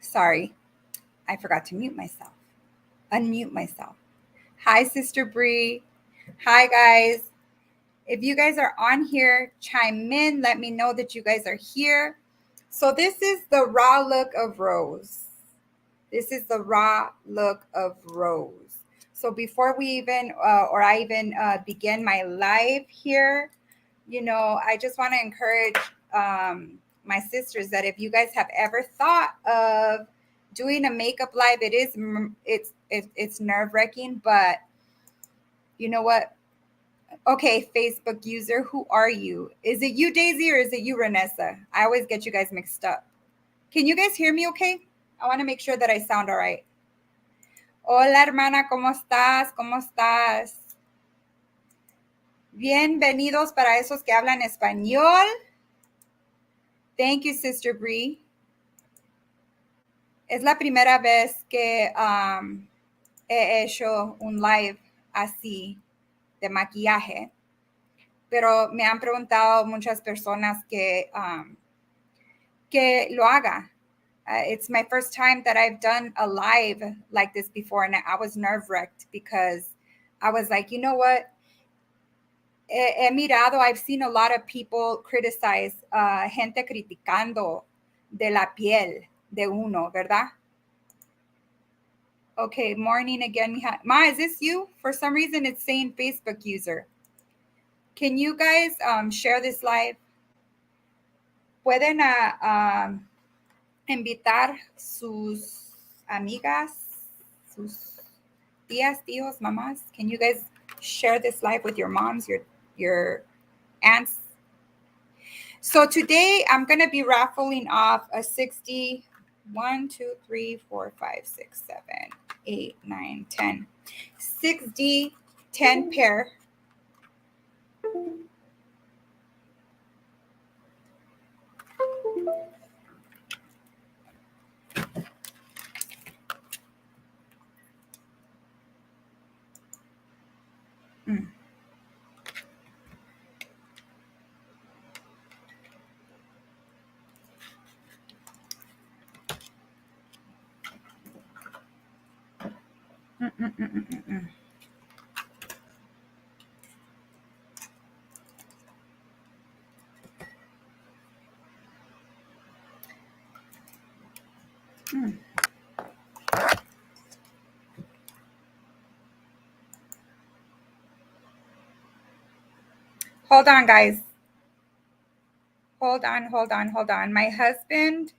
Sorry, I forgot to unmute myself. Hi, Sister Bree. Hi, guys. If you guys are on here, chime in. Let me know that you guys are here. So this is the raw look of Rose. This is the raw look of Rose. So before we even, I even begin my live here, I just want to encourage my sisters that if you guys have ever thought of doing a makeup live, it's nerve-wracking, but you know what? Okay, Facebook user, who are you? Is it you, Daisy, or is it you, Renessa? I always get you guys mixed up. Can you guys hear me okay? I want to make sure that I sound all right. Hola, hermana, ¿cómo estás? ¿Cómo estás? Bienvenidos para esos que hablan español. Thank you, Sister Bree. Es la primera vez que he hecho un live así de maquillaje, pero me han preguntado muchas personas que lo haga. It's my first time that I've done a live like this before, and I was nerve-wracked because I was like, you know what? I've seen a lot of people criticize, gente criticando de la piel de uno, ¿verdad? Okay, morning again. Ma, is this you? For some reason, it's saying Facebook user. Can you guys share this live? Pueden invitar sus amigas, sus tías, tíos, mamás. Can you guys share this live with your moms, your aunts? So today I'm going to be raffling off a 60, 1, 2, 3, 4, 5, 6, 7, 8, 9, 10, 6D 10 pair. Hold on, guys. Hold on. My husband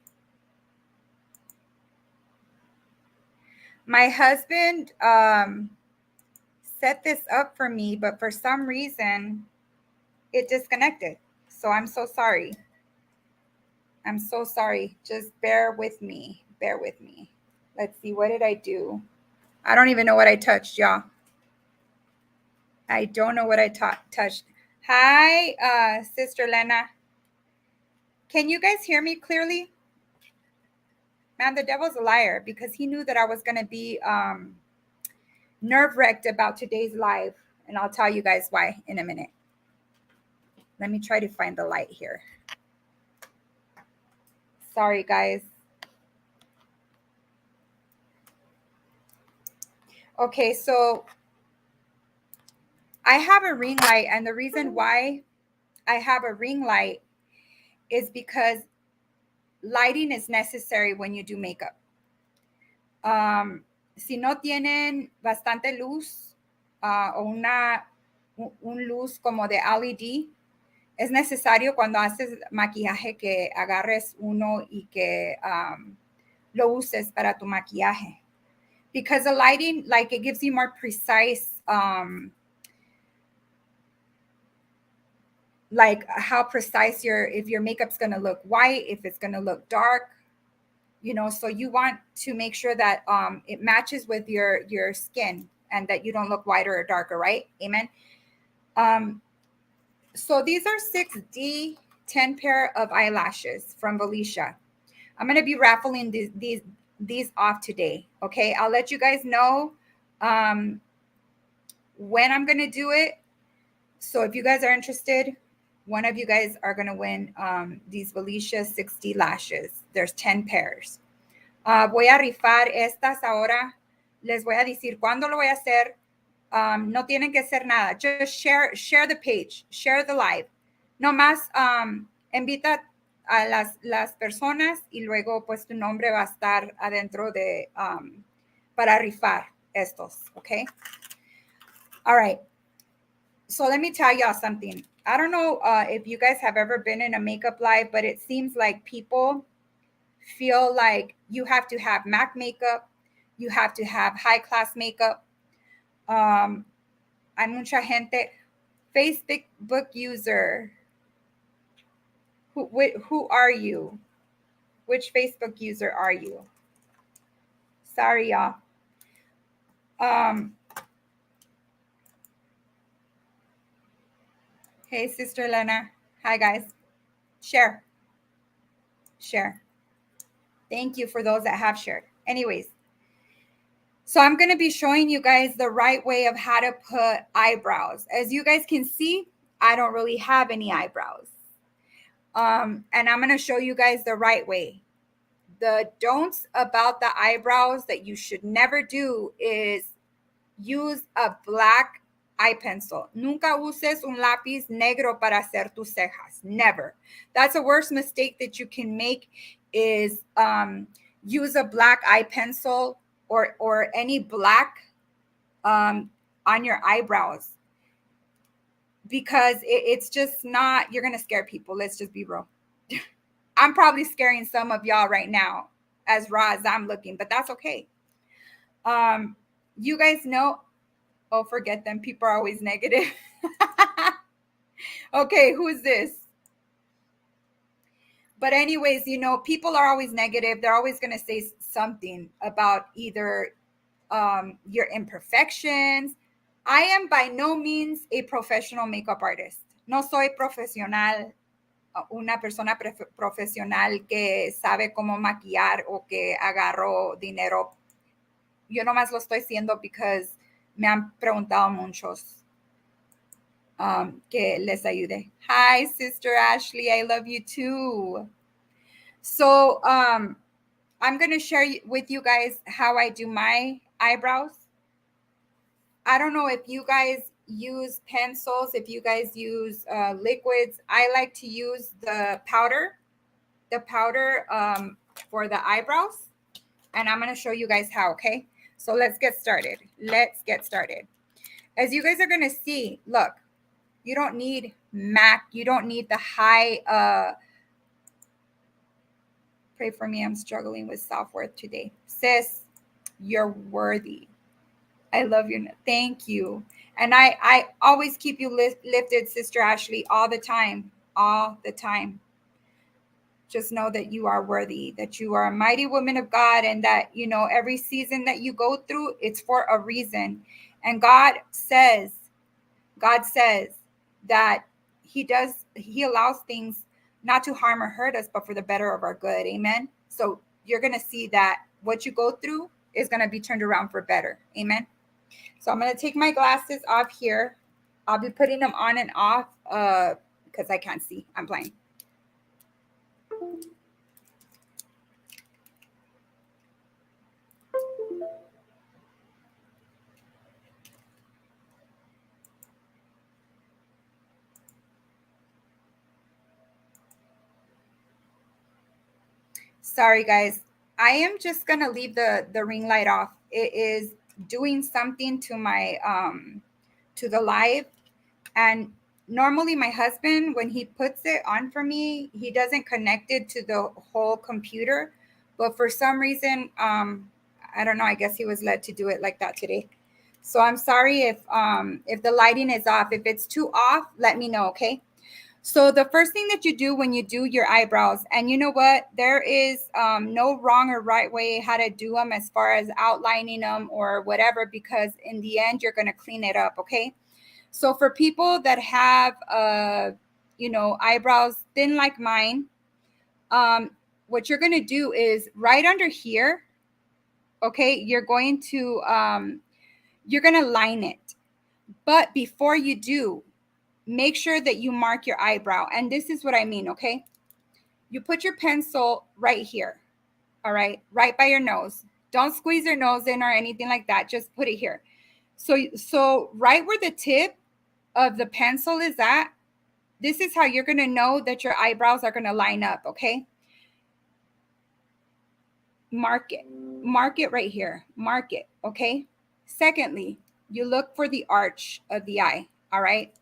set this up for me, but for some reason it disconnected. So I'm so sorry. Just bear with me. Let's see, what did I do? I don't even know what I touched, y'all. I don't know what I touched. Hi, Sister Lena. Can you guys hear me clearly? Man, the devil's a liar, because he knew that I was going to be nerve-wracked about today's live, and I'll tell you guys why in a minute. Let me try to find the light here. Sorry, guys. Okay, so I have a ring light, and the reason why I have a ring light is because lighting is necessary when you do makeup. Si no tienen bastante luz o un luz como de LED, es necesario cuando haces maquillaje que agarres uno y que lo uses para tu maquillaje. Because the lighting, like, it gives you more precise, like how precise if your makeup's going to look white, if it's going to look dark, so you want to make sure that it matches with your skin and that you don't look whiter or darker, right? Amen. So these are 6D 10 pair of eyelashes from Felicia. I'm going to be raffling these off today. Okay. I'll let you guys know when I'm going to do it. So if you guys are interested, one of you guys are going to win these Felicia 6D lashes. There's 10 pairs. Voy a rifar estas ahora. Les voy a decir cuándo lo voy a hacer. No tienen que hacer nada. Just share the page, share the live. No más invita a las personas y luego pues tu nombre va a estar adentro de para rifar estos, okay? All right. So let me tell y'all something. I don't know if you guys have ever been in a makeup live, but it seems like people feel like you have to have MAC makeup, you have to have high class makeup. Hay mucha gente. Facebook user. Who are you? Which Facebook user are you? Sorry, y'all. Hey, Sister Lena. Hi, guys. Share. Thank you for those that have shared. Anyways, so I'm going to be showing you guys the right way of how to put eyebrows. As you guys can see, I don't really have any eyebrows. And I'm going to show you guys the right way. The don'ts about the eyebrows that you should never do is use a black eye pencil. Nunca uses un lápiz negro para hacer tus cejas. Never. That's the worst mistake that you can make is use a black eye pencil or any black on your eyebrows, because it's just not, you're going to scare people. Let's just be real. I'm probably scaring some of y'all right now as raw as I'm looking, but that's okay. You guys know, oh, forget them. People are always negative. Okay, who's this? But anyways, you know, people are always negative. They're always going to say something about either your imperfections. I am by no means a professional makeup artist. No soy profesional, una persona profesional que sabe cómo maquillar o que agarró dinero. Yo nomás lo estoy haciendo because me han preguntado muchos que les ayude. Hi, Sister Ashley. I love you too. So I'm going to share with you guys how I do my eyebrows. I don't know if you guys use pencils, if you guys use liquids. I like to use the powder for the eyebrows. And I'm going to show you guys how, okay? So let's get started. As you guys are going to see, look, you don't need MAC. You don't need the high, pray for me. I'm struggling with self-worth today. Sis, you're worthy. I love you. Thank you. And I always keep you lifted, Sister Ashley, all the time. Just know that you are worthy, that you are a mighty woman of God, and that, you know, every season that you go through, it's for a reason. And God says that he allows things not to harm or hurt us, but for the better of our good. Amen. So you're going to see that what you go through is going to be turned around for better. Amen. So I'm going to take my glasses off here. I'll be putting them on and off because I can't see. I'm blind. Sorry, guys. I am just going to leave the ring light off. It is doing something to my to the live. And normally my husband, when he puts it on for me, he doesn't connect it to the whole computer. But for some reason, I don't know, I guess he was led to do it like that today. So I'm sorry if the lighting is off. If it's too off, let me know, okay? So the first thing that you do when you do your eyebrows, and you know what, there is no wrong or right way how to do them as far as outlining them or whatever, because in the end, you're going to clean it up, okay? So for people that have, eyebrows thin like mine, what you're going to do is right under here, okay, you're going to line it. But before you do, make sure that you mark your eyebrow. And this is what I mean, okay? You put your pencil right here, All right, right by your nose. Don't squeeze your nose in or anything like that. Just put it here. So right where the tip of the pencil is at, this is how you're going to know that your eyebrows are going to line up, okay? Mark it right here. Mark it, okay? Secondly, you look for the arch of the eye, all right?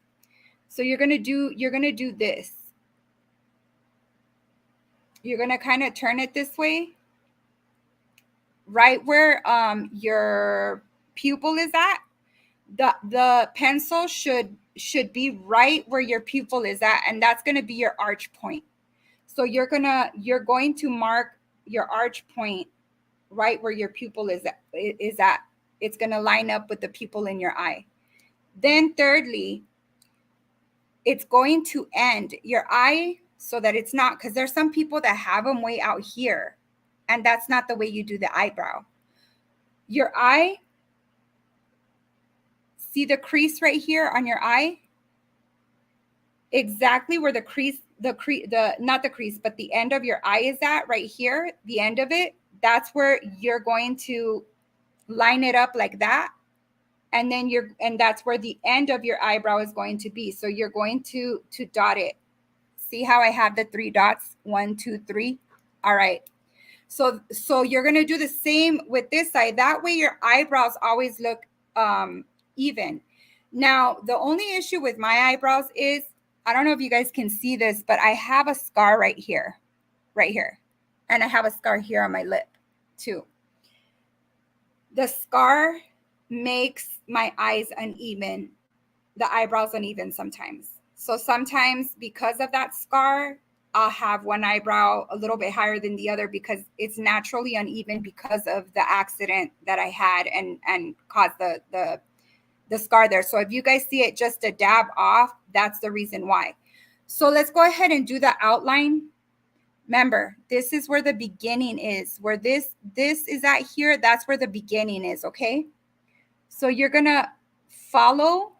So you're going to do this. You're going to kind of turn it this way, right where your pupil is at. The pencil should be right where your pupil is at, and that's going to be your arch point. So you're going to mark your arch point right where your pupil is at. It's going to line up with the pupil in your eye. Then thirdly, it's going to end your eye so that it's not, because there's some people that have them way out here, and that's not the way you do the eyebrow. Your eye, see the crease right here on your eye? Exactly where the crease, not the crease, but the end of your eye is at right here, the end of it, that's where you're going to line it up like that. And then that's where the end of your eyebrow is going to be. So you're going to dot it. See how I have the 3 dots? 1, 2, 3. All right. So you're going to do the same with this side. That way your eyebrows always look even. Now, the only issue with my eyebrows is, I don't know if you guys can see this, but I have a scar right here. And I have a scar here on my lip too. The scar makes my eyes uneven, the eyebrows uneven sometimes. So sometimes because of that scar, I'll have one eyebrow a little bit higher than the other because it's naturally uneven because of the accident that I had and caused the scar there. So if you guys see it just a dab off, that's the reason why. So let's go ahead and do the outline. Remember, this is where the beginning is. Where this is at here, that's where the beginning is, okay? So you're gonna follow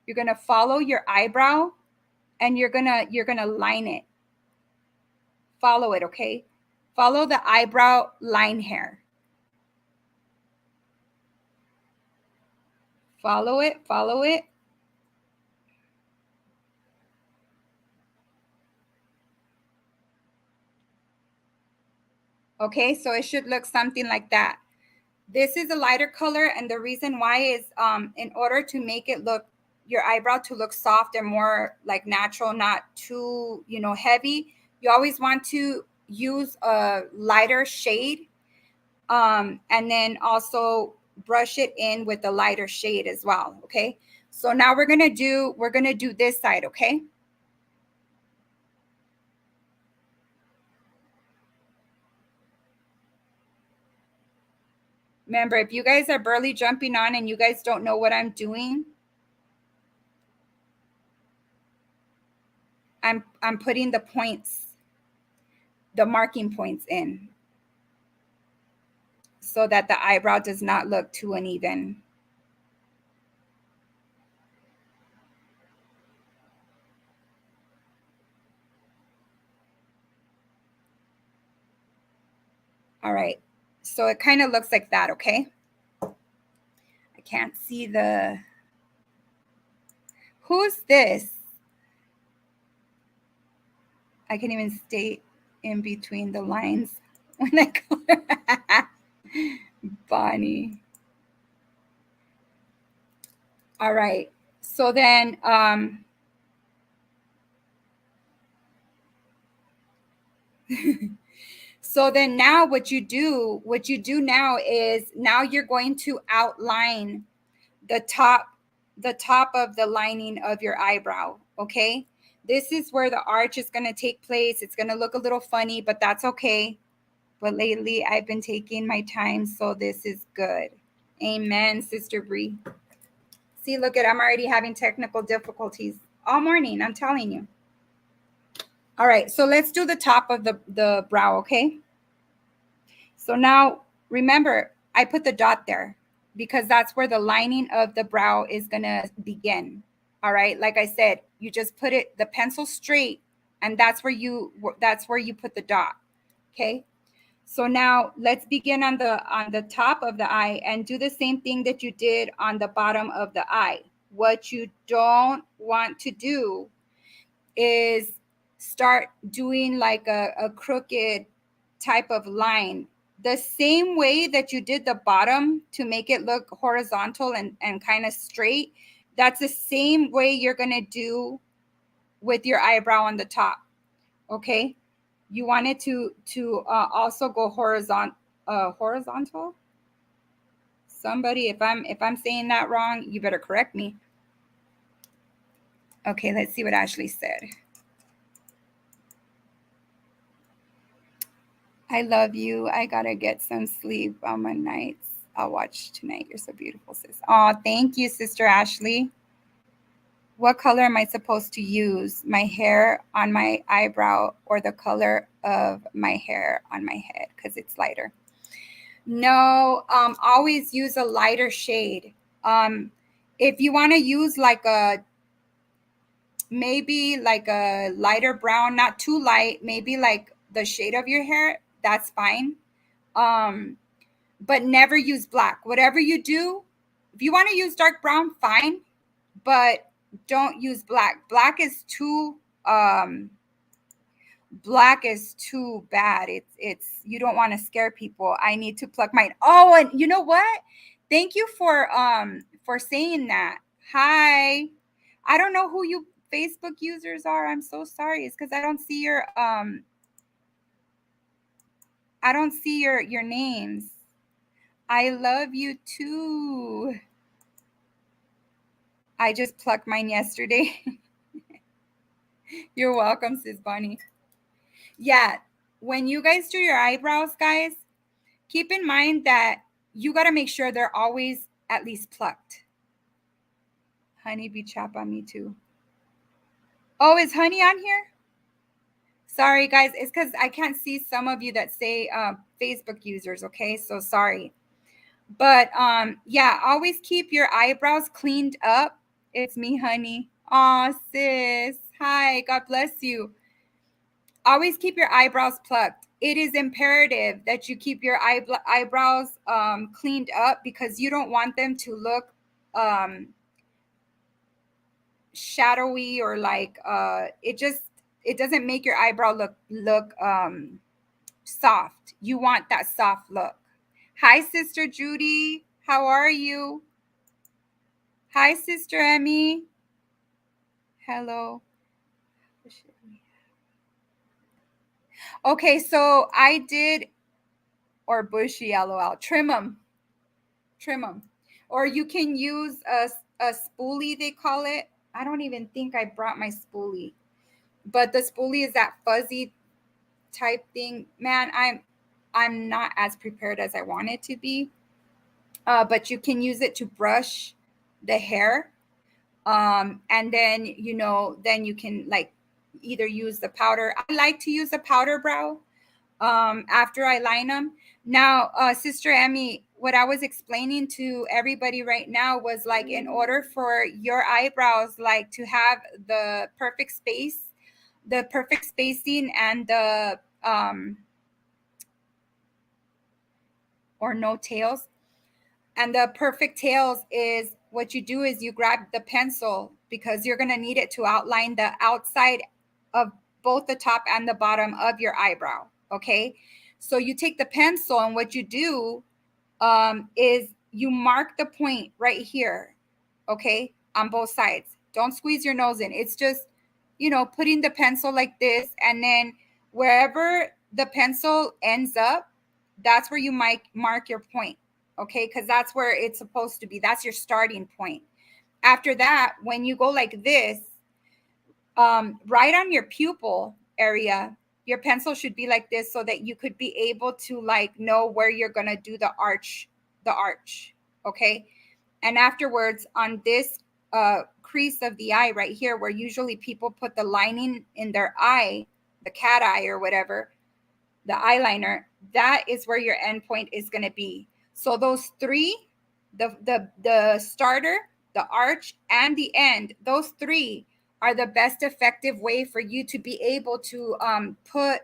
your eyebrow, and you're gonna line it. Follow it, okay? Follow the eyebrow line hair. Follow it. Okay, so it should look something like that. This is a lighter color, and the reason why is in order to make it look, your eyebrow to look soft and more like natural, not too, heavy, you always want to use a lighter shade, and then also brush it in with a lighter shade as well, okay? So now we're gonna do this side, okay? Remember, if you guys are barely jumping on and you guys don't know what I'm doing, I'm putting the points, the marking points in so that the eyebrow does not look too uneven. All right, so it kind of looks like that, okay? I can't see who's this? I can even stay in between the lines when I color. Bonnie. All right, so then so then now what you do now is, now you're going to outline the top of the lining of your eyebrow, okay? This is where the arch is going to take place. It's going to look a little funny, but that's okay. But lately I've been taking my time, so this is good. Amen, Sister Bree. See, look I'm already having technical difficulties all morning, I'm telling you. All right, so let's do the top of the brow, okay? So now remember, I put the dot there because that's where the lining of the brow is going to begin. All right, like I said, you just put the pencil straight, and that's where you put the dot. Okay, So now let's begin on the top of the eye and do the same thing that you did on the bottom of the eye. What you don't want to do is start doing like a crooked type of line. The same way that you did the bottom to make it look horizontal and kind of straight, that's the same way you're going to do with your eyebrow on the top. Okay, you want it to also go horizontal. Somebody, if I'm saying that wrong, you better correct me. Okay, let's see what Ashley said. I love you. I gotta get some sleep on my nights. I'll watch tonight. You're so beautiful, sis. Oh, thank you, Sister Ashley. What color am I supposed to use? My hair on my eyebrow or the color of my hair on my head because it's lighter? No, always use a lighter shade. If you want to use like maybe like a lighter brown, not too light, maybe like the shade of your hair, that's fine. But never use black. Whatever you do, if you want to use dark brown, fine, but don't use black. Black is too bad. It's you don't want to scare people. I need to pluck mine. Oh, and you know what? Thank you for saying that. Hi. I don't know who you Facebook users are. I'm so sorry. It's because I don't see your names. I love you too. I just plucked mine yesterday. You're welcome, sis Bonnie. Yeah, when you guys do your eyebrows, guys, keep in mind that you got to make sure they're always at least plucked. Honeybee chap on me too. Oh, is Honey on here? Sorry, guys. It's because I can't see some of you that say Facebook users. Okay, so sorry. But yeah, always keep your eyebrows cleaned up. It's me, Honey. Aw, sis. Hi. God bless you. Always keep your eyebrows plucked. It is imperative that you keep your eyebrows cleaned up because you don't want them to look shadowy or like it doesn't make your eyebrow look soft. You want that soft look. Hi, Sister Judy. How are you? Hi, Sister Emmy. Hello. Okay, so I did, or bushy, lol. Trim them. Or you can use a spoolie, they call it. I don't even think I brought my spoolie, but the spoolie is that fuzzy type thing. Man, I'm not as prepared as I wanted to be. But you can use it to brush the hair. And then then you can like either use the powder. I like to use a powder brow after I line them. Now, Sister Emmy, what I was explaining to everybody right now was like in order for your eyebrows like to have the perfect space, the perfect spacing, and the or no tails. And the perfect tails is what you do is you grab the pencil because you're going to need it to outline the outside of both the top and the bottom of your eyebrow. Okay. So you take the pencil and what you do is you mark the point right here. Okay. On both sides. Don't squeeze your nose in. It's just, putting the pencil like this. And then wherever the pencil ends up, that's where you might mark your point. Okay. Because that's where it's supposed to be. That's your starting point. After that, when you go like this, right on your pupil area, your pencil should be like this so that you could be able to like know where you're going to do the arch. Okay. And afterwards on this crease of the eye right here, where usually people put the lining in their eye, the cat eye or whatever, the eyeliner, that is where your endpoint is going to be. So those three, the starter, the arch, and the end, those three are the best effective way for you to be able to put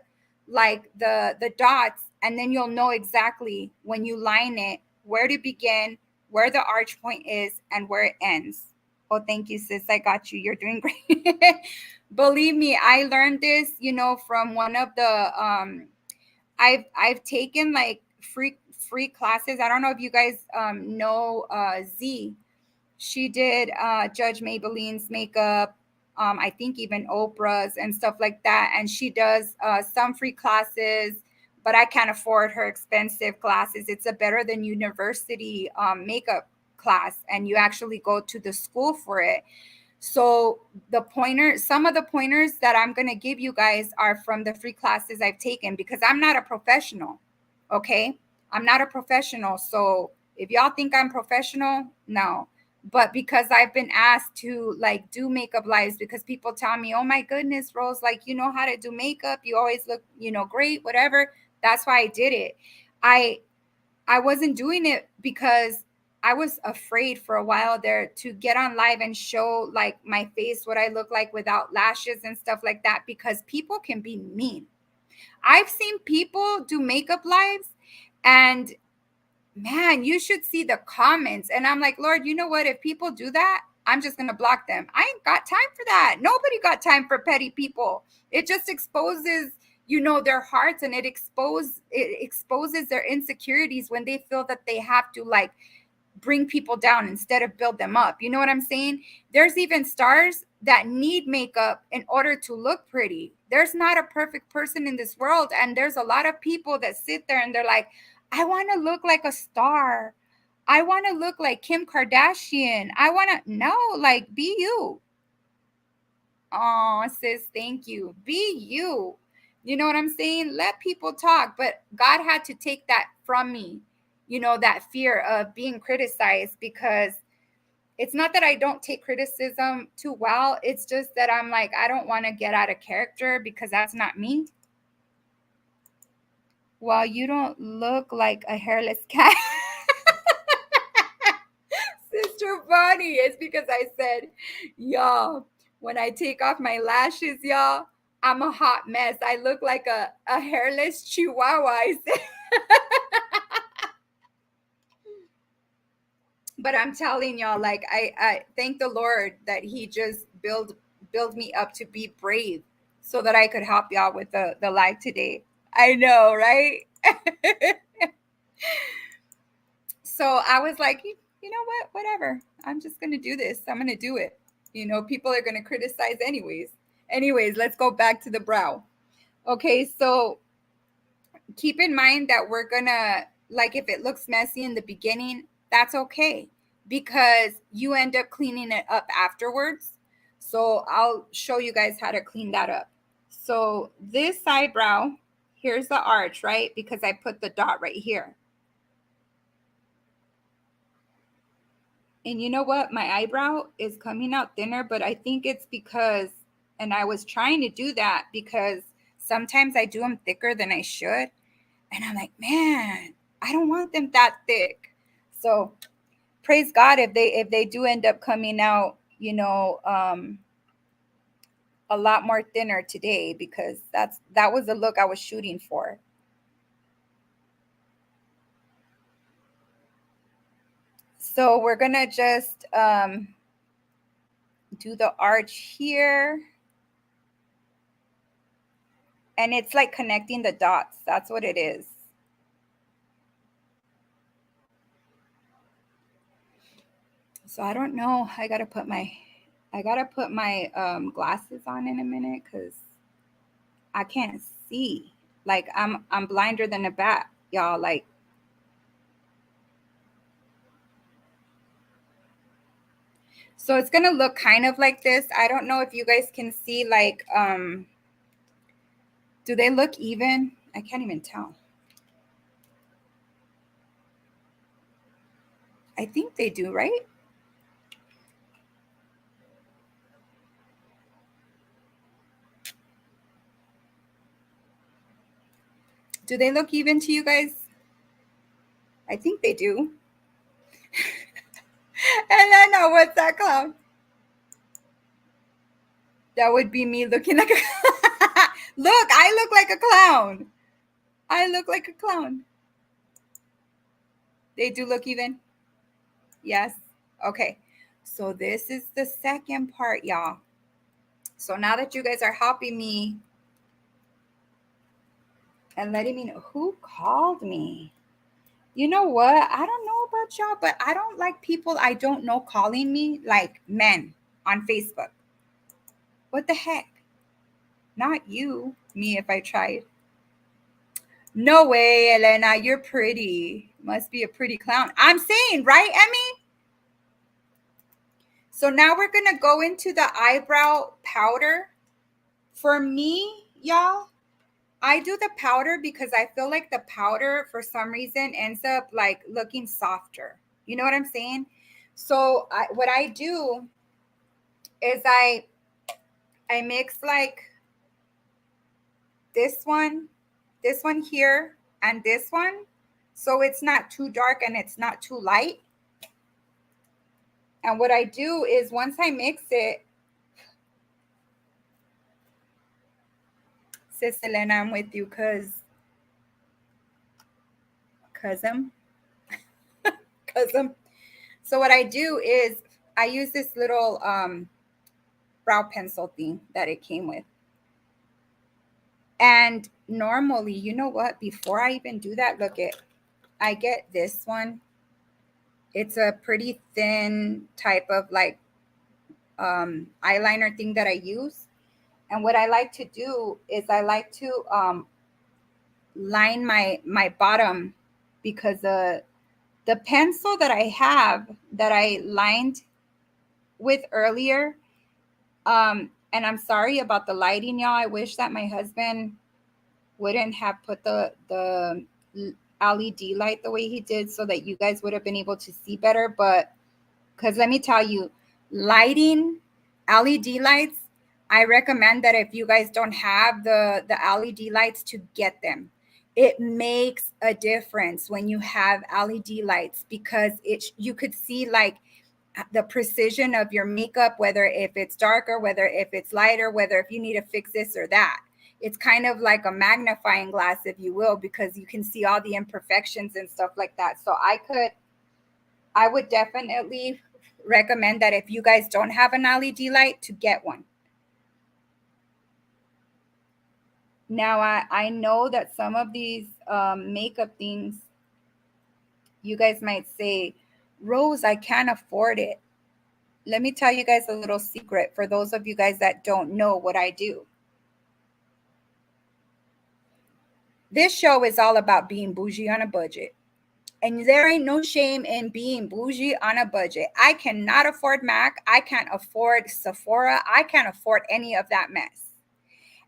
like the dots And then you'll know exactly when you line it where to begin, where the arch point is, and where it ends. Oh, thank you, sis. I got you. You're doing great. Believe me, I learned this, from one of the I've taken like free classes. I don't know if you guys know Z. She did Judge Maybelline's makeup, I think even Oprah's and stuff like that. And she does some free classes, but I can't afford her expensive classes. It's a better than university makeup class, and you actually go to the school for it. So some of the pointers that I'm going to give you guys are from the free classes I've taken, because I'm not a professional. Okay. I'm not a professional. So if y'all think I'm professional, no. But because I've been asked to like do makeup lives, because people tell me, oh my goodness, Rose, like, you know how to do makeup. You always look, great, whatever. That's why I did it. I wasn't doing it because I was afraid for a while there to get on live and show like my face, what I look like without lashes and stuff like that, because people can be mean. I've seen people do makeup lives, and man, you should see the comments. And I'm like, Lord, you know what? If people do that, I'm just going to block them. I ain't got time for that. Nobody got time for petty people. It just exposes, their hearts, and it exposes their insecurities when they feel that they have to like bring people down instead of build them up. You know what I'm saying? There's even stars that need makeup in order to look pretty. There's not a perfect person in this world. And there's a lot of people that sit there and they're like, I want to look like a star. I want to look like Kim Kardashian. No, like, be you. Oh, sis, thank you. Be you. You know what I'm saying? Let people talk. But God had to take that from me, that fear of being criticized, because it's not that I don't take criticism too well. It's just that I'm like, I don't want to get out of character, because that's not me. Well, you don't look like a hairless cat. Sister Bonnie, it's because I said, y'all, when I take off my lashes, y'all, I'm a hot mess. I look like a hairless chihuahua. I said. But I'm telling y'all, like, I thank the Lord that he just build me up to be brave so that I could help y'all with the live today. I know, right? So I was like, you know what? Whatever. I'm just going to do this. I'm going to do it. People are going to criticize anyways. Anyways, let's go back to the brow. Okay, so keep in mind that we're going to, like, if it looks messy in the beginning, that's okay, because you end up cleaning it up afterwards. So I'll show you guys how to clean that up. So this eyebrow, here's the arch, right? Because I put the dot right here. And you know what? My eyebrow is coming out thinner, but I think it's because, and I was trying to do that because sometimes I do them thicker than I should. And I'm like, man, I don't want them that thick. So praise God if they do end up coming out, a lot more thinner today, because that was the look I was shooting for. So we're gonna just do the arch here. And it's like connecting the dots. That's what it is. So I don't know. I gotta put my glasses on in a minute, because I can't see. Like I'm blinder than a bat, y'all. Like, so it's gonna look kind of like this. I don't know if you guys can see, like, do they look even? I can't even tell. I think they do, right? Do they look even to you guys? I think they do. And I know, what's that clown? That would be me looking like a look, I look like a clown. I look like a clown. They do look even? Yes. Okay. So this is the second part, y'all. So now that you guys are helping me and letting me know who called me. You know what? I don't know about y'all, but I don't like people I don't know calling me, like men on Facebook. What the heck? Not you. Me if I tried. No way, Elena. You're pretty. Must be a pretty clown. I'm saying, right, Emmy? So now we're going to go into the eyebrow powder. For me, y'all, I do the powder because I feel like the powder for some reason ends up like looking softer. You know what I'm saying? So what I do is I mix like this one here, and this one. So it's not too dark and it's not too light. And what I do is once I mix it, Sis Elena, I'm with you cause I'm so what I do is I use this little brow pencil thing that it came with. And normally, you know what? Before I even do that, I get this one. It's a pretty thin type of like eyeliner thing that I use. And what I like to do is I like to line my bottom, because the pencil that I have that I lined with earlier, and I'm sorry about the lighting, y'all. I wish that my husband wouldn't have put the LED light the way he did so that you guys would have been able to see better. But because let me tell you, lighting LED lights, I recommend that if you guys don't have the LED lights, to get them. It makes a difference when you have LED lights, because you could see like the precision of your makeup, whether if it's darker, whether if it's lighter, whether if you need to fix this or that. It's kind of like a magnifying glass, if you will, because you can see all the imperfections and stuff like that. So I would definitely recommend that if you guys don't have an LED light, to get one. Now, I know that some of these makeup things, you guys might say, Rose, I can't afford it. Let me tell you guys a little secret for those of you guys that don't know what I do. This show is all about being bougie on a budget. And there ain't no shame in being bougie on a budget. I cannot afford MAC. I can't afford Sephora. I can't afford any of that mess.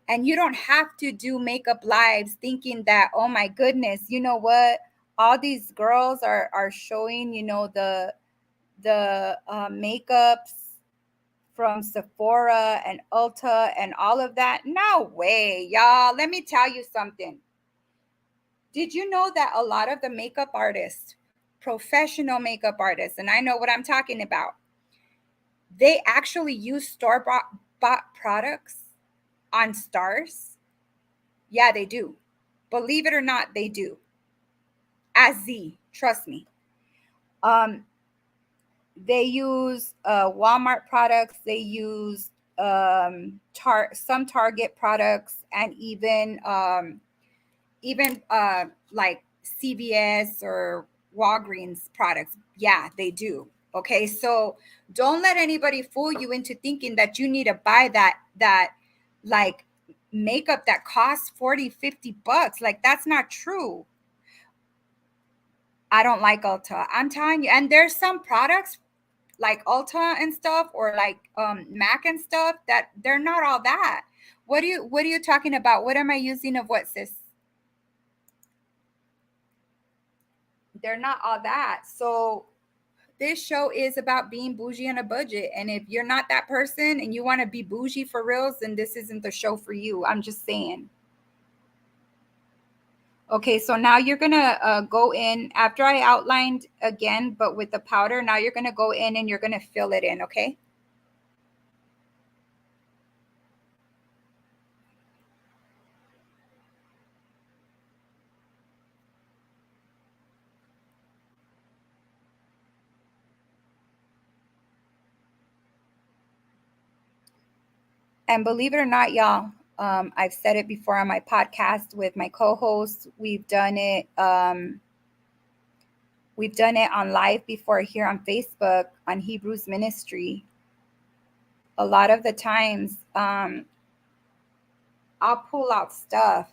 And you don't have to do makeup lives thinking that, oh my goodness, you know what? All these girls are showing, the makeups from Sephora and Ulta and all of that. No way, y'all. Let me tell you something. Did you know that a lot of the makeup artists, professional makeup artists, and I know what I'm talking about, they actually use store-bought products on stars? Yeah, they do. Believe it or not, they do. As Z, trust me. They use Walmart products. They use some Target products, and even like CVS or Walgreens products. Yeah, they do. Okay, so don't let anybody fool you into thinking that you need to buy that like makeup that costs 40-50 bucks. Like, that's not true. I don't like Ulta, I'm telling you. And there's some products like Ulta and stuff, or like MAC and stuff, that they're not all that. What are you talking about? What am I using of what, sis? They're not all that. So this show is about being bougie on a budget. And if you're not that person and you want to be bougie for reals, then this isn't the show for you. I'm just saying. Okay, so now you're going to go in after I outlined again, but with the powder. Now you're going to go in and you're going to fill it in, okay? And believe it or not, y'all, I've said it before on my podcast with my co-hosts. We've done it. We've done it on live before here on Facebook on Hebrews Ministry. A lot of the times, I'll pull out stuff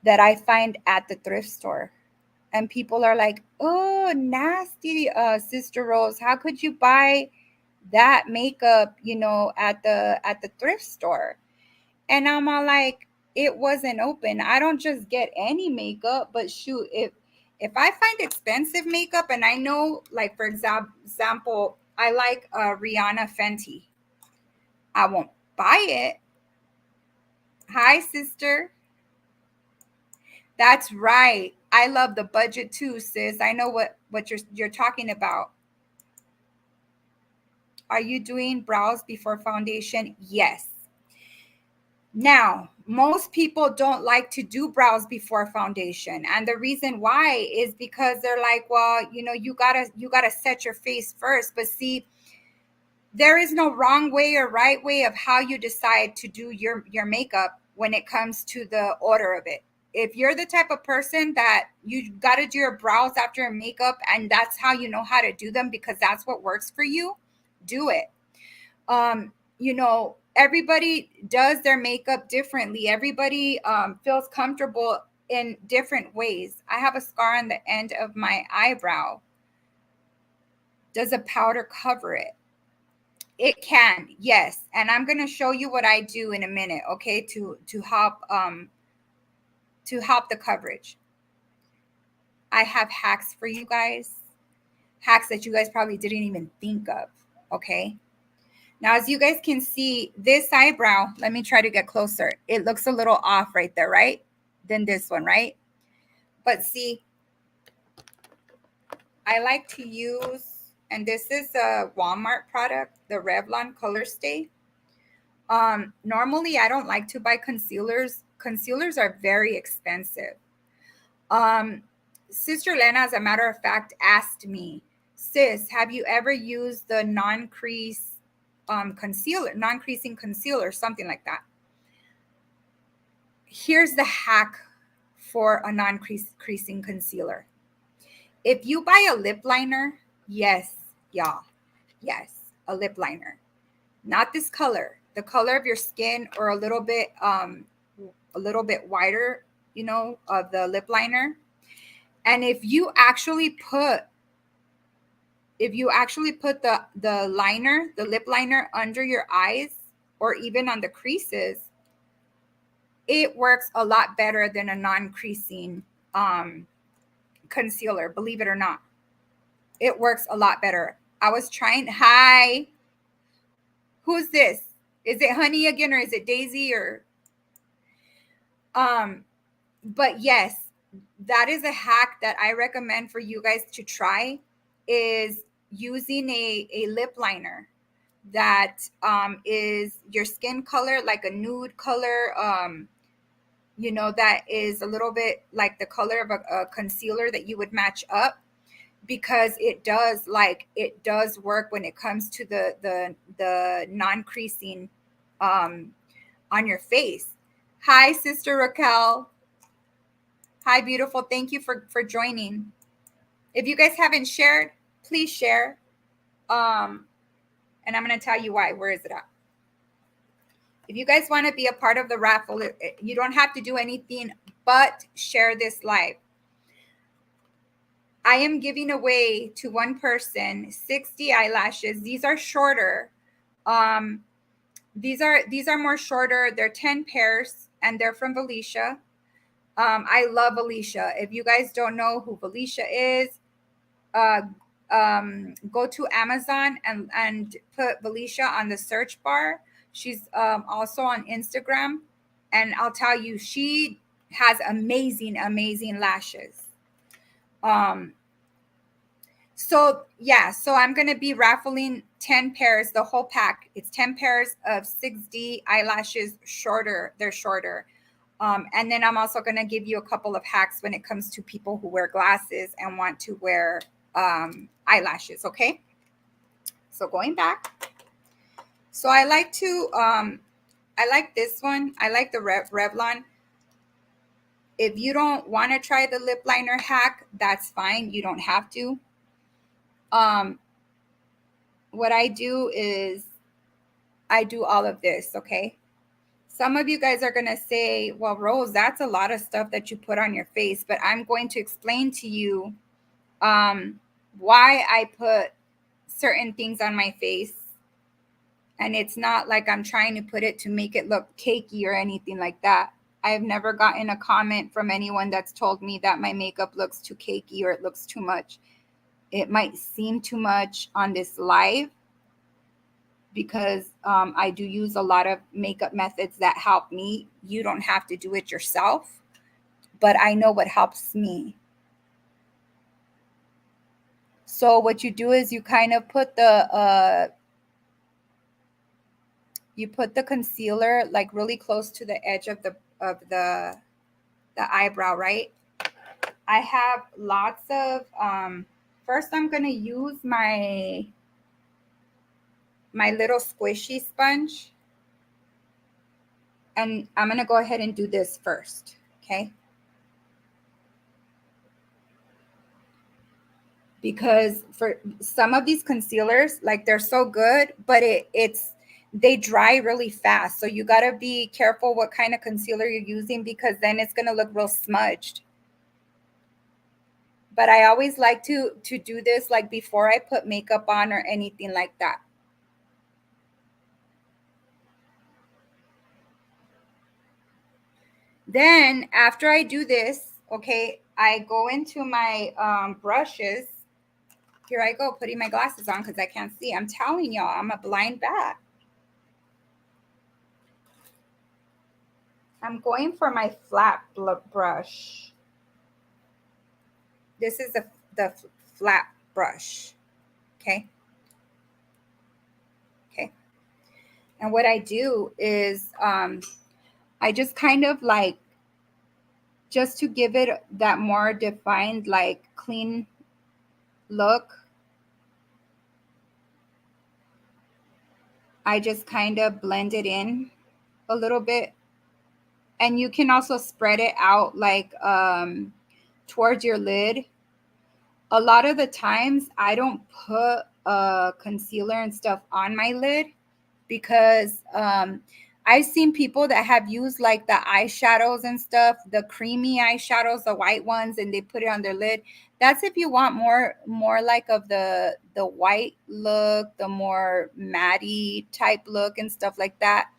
that I find at the thrift store, and people are like, "Oh, nasty, Sister Rose! How could you buy that makeup, at the thrift store?" And I'm all like, "It wasn't open. I don't just get any makeup, but shoot, if I find expensive makeup and I know, like for example, I like Rihanna Fenty, I won't buy it." Hi, sister. That's right. I love the budget too, sis. I know what you're talking about. Are you doing brows before foundation? Yes. Now, most people don't like to do brows before foundation. And the reason why is because they're like, well, you gotta set your face first. But see, there is no wrong way or right way of how you decide to do your makeup when it comes to the order of it. If you're the type of person that you got to do your brows after your makeup and that's how you know how to do them because that's what works for you, do it. Everybody does their makeup differently. Everybody feels comfortable in different ways. I have a scar on the end of my eyebrow. Does a powder cover it? It can, yes. And I'm going to show you what I do in a minute, okay, to help the coverage. I have hacks for you guys. Hacks that you guys probably didn't even think of, okay? Now, as you guys can see, this eyebrow, let me try to get closer. It looks a little off right there, right? Than this one, right? But see, I like to use, and this is a Walmart product, the Revlon Colorstay. Normally I don't like to buy concealers. Concealers are very expensive. Sister Lena, as a matter of fact, asked me, sis, have you ever used the non-crease concealer, non-creasing concealer, something like that? Here's the hack for a non-creasing concealer. If you buy a lip liner, yes, y'all, yes, a lip liner, not this color, the color of your skin or a little bit wider, of the lip liner. And if you actually put the liner, the lip liner under your eyes or even on the creases, it works a lot better than a non-creasing concealer, believe it or not. It works a lot better. I was trying. Hi. Who's this? Is it Honey again or is it Daisy or but yes, that is a hack that I recommend for you guys to try, is using a lip liner that is your skin color, like a nude color, that is a little bit like the color of a concealer that you would match up, because it does work when it comes to the non-creasing on your face. Hi, Sister Raquel. Hi, beautiful. Thank you for joining. If you guys haven't shared, please share. And I'm going to tell you why. Where is it at? If you guys want to be a part of the raffle, you don't have to do anything but share this live. I am giving away to one person 60 eyelashes. These are shorter. These are more shorter. They're 10 pairs and they're from Valicia. I love Valicia. If you guys don't know who Valicia is, go to Amazon and put Valicia on the search bar. She's also on Instagram, and I'll tell you, she has amazing lashes. So I'm going to be raffling 10 pairs, the whole pack. It's 10 pairs of 6D eyelashes, shorter. They're shorter. And then I'm also going to give you a couple of hacks when it comes to people who wear glasses and want to wear eyelashes. Okay. So going back. So I like to, I like this one. I like the Revlon. If you don't want to try the lip liner hack, that's fine. You don't have to. Um, what I do is I do all of this, okay? Some of you guys are going to say, well, Rose, that's a lot of stuff that you put on your face, but I'm going to explain to you why I put certain things on my face. And it's not like I'm trying to put it to make it look cakey or anything like that. I've never gotten a comment from anyone that's told me that my makeup looks too cakey or it looks too much. It might seem too much on this live because I do use a lot of makeup methods that help me. You don't have to do it yourself, but I know what helps me. So what you do is you kind of put the concealer like really close to the edge of the eyebrow, right? I have lots of first I'm going to use my little squishy sponge, and I'm going to go ahead and do this first, okay? Because for some of these concealers, like they're so good, but they dry really fast. So you got to be careful what kind of concealer you're using, because then it's going to look real smudged. But I always like to do this like before I put makeup on or anything like that. Then after I do this, okay, I go into my brushes. Here I go, putting my glasses on because I can't see. I'm telling y'all, I'm a blind bat. I'm going for my flat brush. This is the flat brush, okay? Okay. And what I do is I just kind of like, just to give it that more defined, like clean look, I just kind of blend it in a little bit. And you can also spread it out like towards your lid. A lot of the times I don't put concealer and stuff on my lid because I've seen people that have used like the eyeshadows and stuff, the creamy eyeshadows, the white ones, and they put it on their lid. That's if you want more like of the white look, the more matte type look and stuff like that.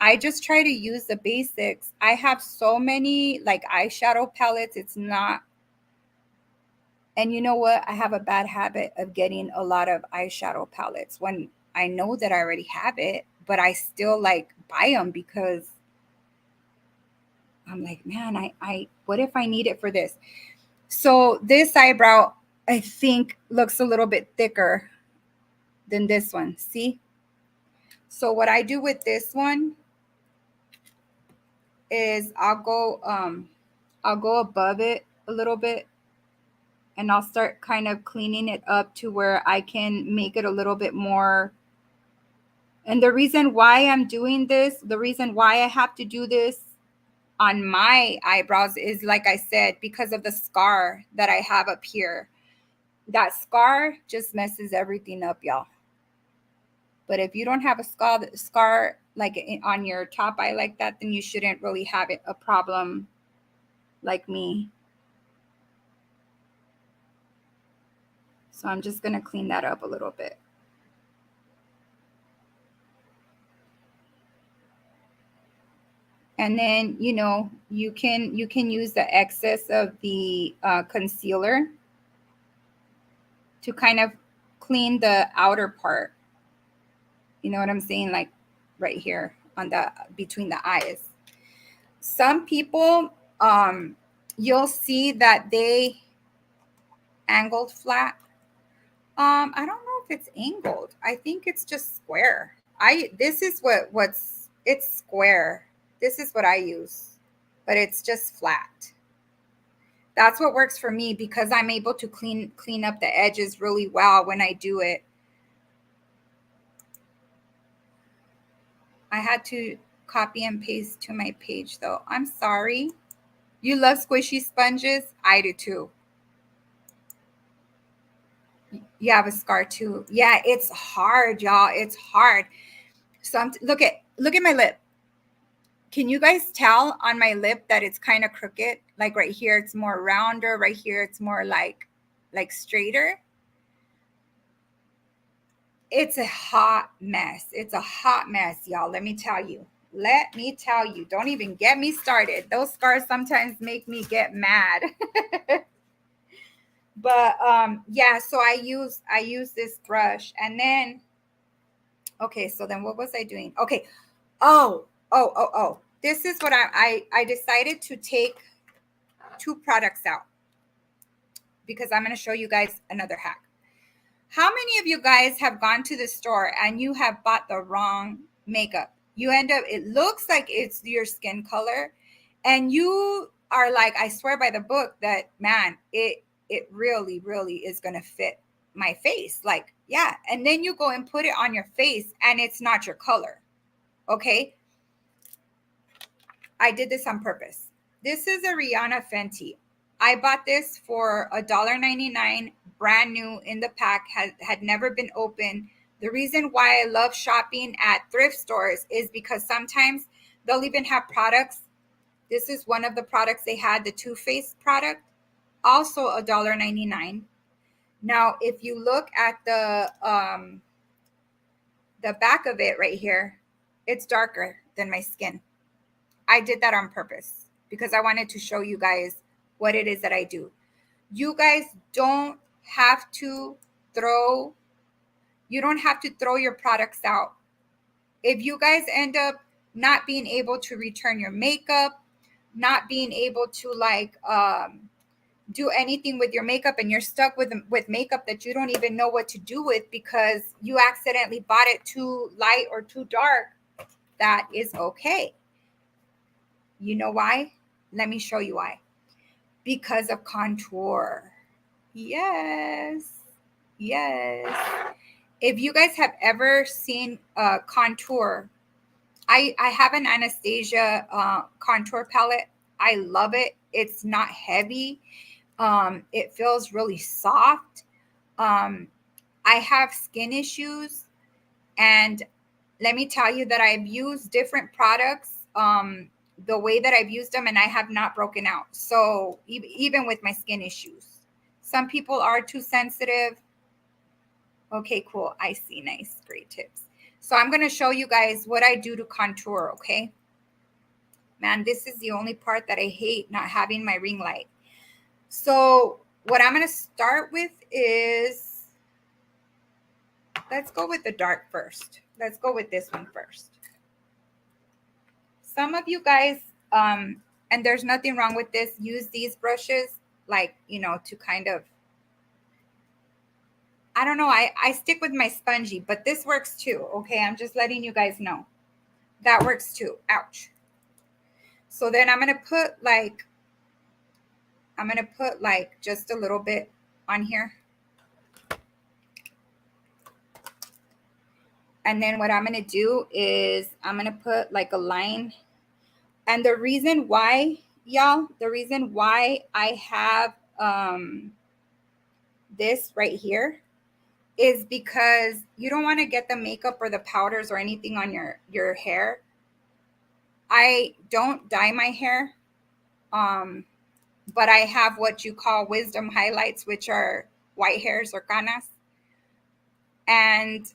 I just try to use the basics. I have so many like eyeshadow palettes. It's not, and you know what? I have a bad habit of getting a lot of eyeshadow palettes when I know that I already have it, but I still like buy them because I'm like, man, I what if I need it for this? So this eyebrow, I think, looks a little bit thicker than this one. See? So what I do with this one is I'll go above it a little bit, and I'll start kind of cleaning it up to where I can make it a little bit more. And the reason why I'm doing this, the reason why I have to do this on my eyebrows is, like I said, because of the scar that I have up here. That scar just messes everything up, y'all. But if you don't have a scar like on your top eye like that, then you shouldn't really have a problem like me. So I'm just going to clean that up a little bit. And then, you know, you can use the excess of the concealer to kind of clean the outer part. You know what I'm saying? Like right here on the between the eyes. Some people, you'll see that they angled flat. I don't know if it's angled. I think it's just square. This is what's it's square. This is what I use, but it's just flat. That's what works for me because I'm able to clean up the edges really well when I do it. I had to copy and paste to my page though. I'm sorry. You love squishy sponges? I do too. You have a scar too. Yeah, it's hard, y'all. It's hard. So look at my lip. Can you guys tell on my lip that it's kind of crooked? Like right here, it's more rounder. Right here, it's more like straighter. It's a hot mess. It's a hot mess, y'all. Let me tell you. Let me tell you. Don't even get me started. Those scars sometimes make me get mad. But yeah, so I use this brush, and then okay, so then what was I doing? Okay. Oh. This is what I decided to take 2 products out because I'm going to show you guys another hack. How many of you guys have gone to the store and you have bought the wrong makeup? You end up, it looks like it's your skin color, and you are like, I swear by the book that, man, it really, really is going to fit my face. Like, yeah. And then you go and put it on your face and it's not your color. Okay. I did this on purpose. This is a Rihanna Fenty. I bought this for $1.99, brand new in the pack, had never been opened. The reason why I love shopping at thrift stores is because sometimes they'll even have products. This is one of the products they had, the Too Faced product, also $1.99. Now, if you look at the back of it right here, it's darker than my skin. I did that on purpose because I wanted to show you guys what it is that I do. You guys don't have to throw your products out. If you guys end up not being able to return your makeup, not being able to do anything with your makeup, and you're stuck with makeup that you don't even know what to do with because you accidentally bought it too light or too dark, that is okay. You know why? Let me show you why. Because of contour. Yes. If you guys have ever seen contour, I have an Anastasia contour palette. I love it. It's not heavy. It feels really soft. I have skin issues, and let me tell you that I've used different products the way that I've used them, and I have not broken out. So even with my skin issues, some people are too sensitive. Okay, cool. I see. Nice. Great tips. So I'm going to show you guys what I do to contour. Okay. Man, this is the only part that I hate, not having my ring light. So what I'm going to start with is, let's go with the dark first. Let's go with this one first. Some of you guys, and there's nothing wrong with this, use these brushes to kind of, I don't know, I stick with my spongy, but this works too. Okay, I'm just letting you guys know that works too. Ouch. So then I'm gonna put just a little bit on here. And then what I'm going to do is I'm going to put like a line. And the reason why, y'all, I have this right here is because you don't want to get the makeup or the powders or anything on your hair. I don't dye my hair, but I have what you call wisdom highlights, which are white hairs or canas. And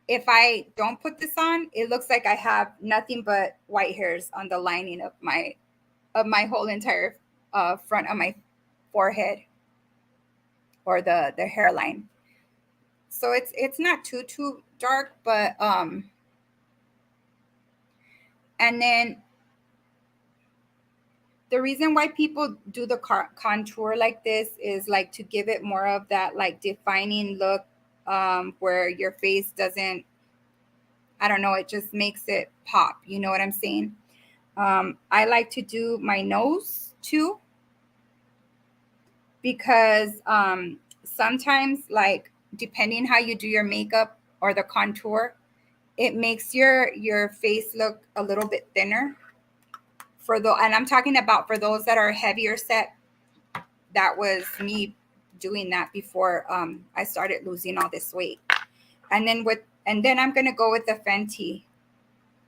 if I don't put this on, it looks like I have nothing but white hairs on the lining of my whole entire front of my forehead or the hairline. So it's not too dark, but and then the reason why people do the contour like this is like to give it more of that like defining look, where your face doesn't, I don't know, it just makes it pop. You know what I'm saying? I like to do my nose too, because sometimes, like, depending how you do your makeup or the contour, It makes your face look a little bit thinner. And I'm talking about for those that are heavier set. That was me doing that before I started losing all this weight. And then I'm gonna go with the Fenty.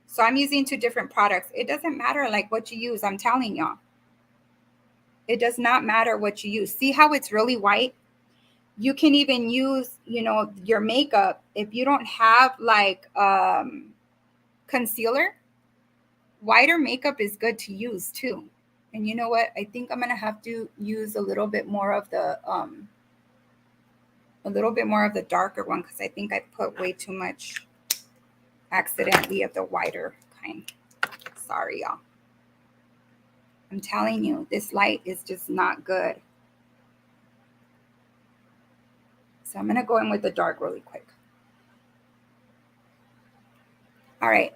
So I'm using 2 different products. It doesn't matter like what you use. I'm telling y'all, it does not matter what you use. See how it's really white? You can even use, your makeup. If you don't have like concealer, whiter makeup is good to use too. And you know what? I think I'm gonna have to use a little bit more of the darker one, because I think I put way too much accidentally of the whiter kind. Sorry, y'all. I'm telling you, this light is just not good. So I'm going to go in with the dark really quick. All right.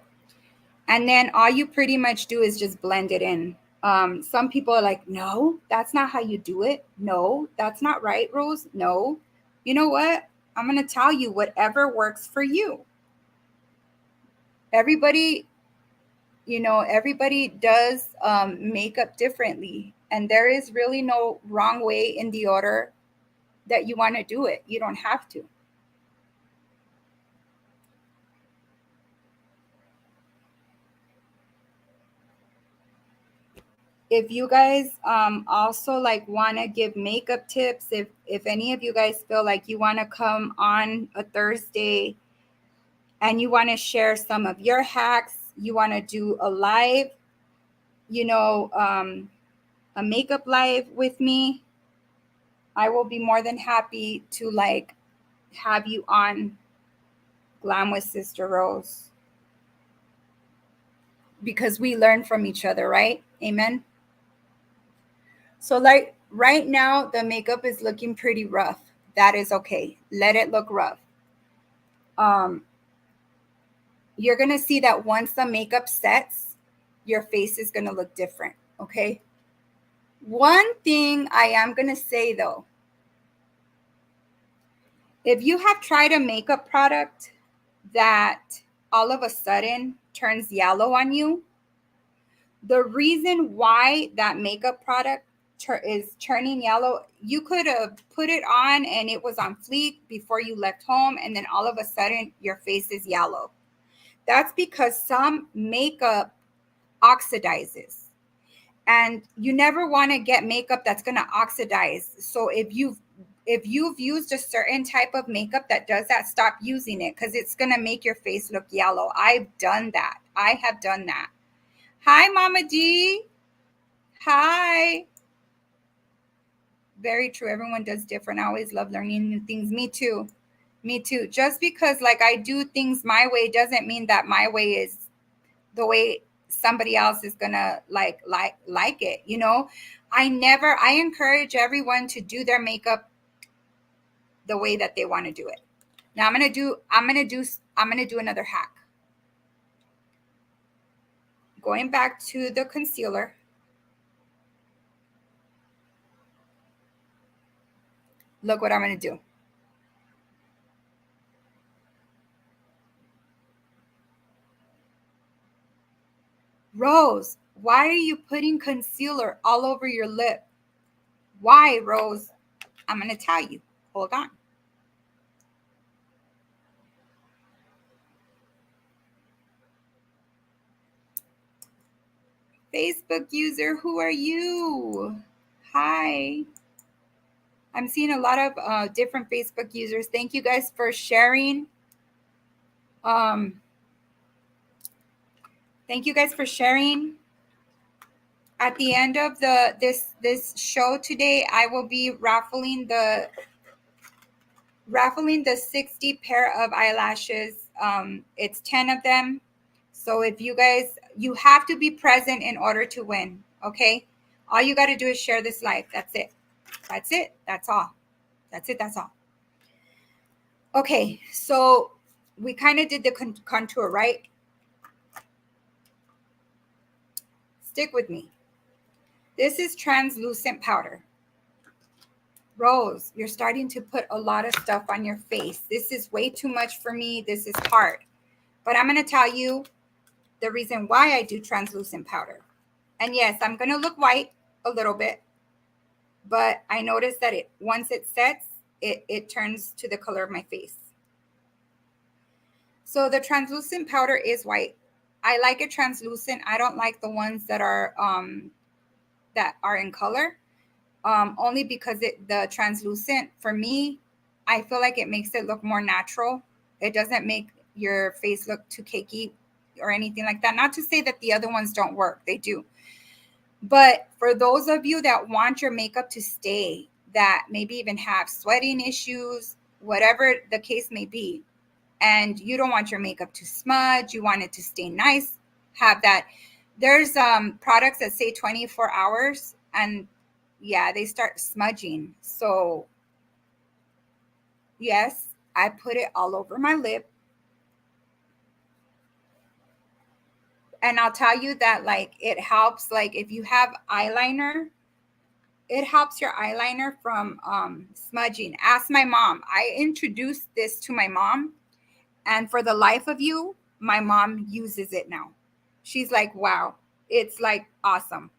And then all you pretty much do is just blend it in. Some people are like, no, that's not how you do it. No, that's not right, Rose. No. You know what? I'm going to tell you whatever works for you. Everybody does makeup differently. And there is really no wrong way in the order that you want to do it. You don't have to. If you guys also like want to give makeup tips, if any of you guys feel like you want to come on a Thursday and you want to share some of your hacks, you want to do a live, a makeup live with me, I will be more than happy to like have you on Glam with Sister Rose, because we learn from each other, right? Amen. So like right now, the makeup is looking pretty rough. That is okay. Let it look rough. You're going to see that once the makeup sets, your face is going to look different. Okay. One thing I am going to say though, if you have tried a makeup product that all of a sudden turns yellow on you, the reason why that makeup product is turning yellow, you could have put it on and it was on fleek before you left home, and then all of a sudden your face is yellow. That's because some makeup oxidizes, and you never want to get makeup that's going to oxidize. So if you've used a certain type of makeup that does that, stop using it, because it's going to make your face look yellow. I have done that. Hi, Mama D. Hi. Very true. Everyone does different. I always love learning new things. Me too. Just because like I do things my way doesn't mean that my way is the way somebody else is gonna like it. I encourage everyone to do their makeup the way that they want to do it. Now I'm gonna do another hack. Going back to the concealer. Look what I'm gonna do. Rose, why are you putting concealer all over your lip? Why, Rose? I'm going to tell you. Hold on. Facebook user, who are you? Hi. I'm seeing a lot of different Facebook users. Thank you guys for sharing. Thank you guys for sharing. At the end of this show today, I will be raffling the 60 pair of eyelashes. It's 10 of them. So if you have to be present in order to win. Okay. All you got to do is share this live. That's it. That's all. That's all. Okay. So we kind of did the contour, right? Stick with me. This is translucent powder. Rose, you're starting to put a lot of stuff on your face. This is way too much for me. This is hard. But I'm going to tell you the reason why I do translucent powder. And yes, I'm going to look white a little bit, but I noticed that once it sets, it turns to the color of my face. So the translucent powder is white. I like it translucent. I don't like the ones that are in color. Only because the translucent, for me, I feel like it makes it look more natural. It doesn't make your face look too cakey or anything like that. Not to say that the other ones don't work, they do. But for those of you that want your makeup to stay, that maybe even have sweating issues, whatever the case may be, and you don't want your makeup to smudge, you want it to stay nice, have that. There's products that say 24 hours, and yeah, they start smudging. So yes, I put it all over my lip. And I'll tell you that, like, it helps, like, if you have eyeliner, it helps your eyeliner from smudging. Ask my mom. I introduced this to my mom, and for the life of you, my mom uses it now. She's like, wow, it's like awesome.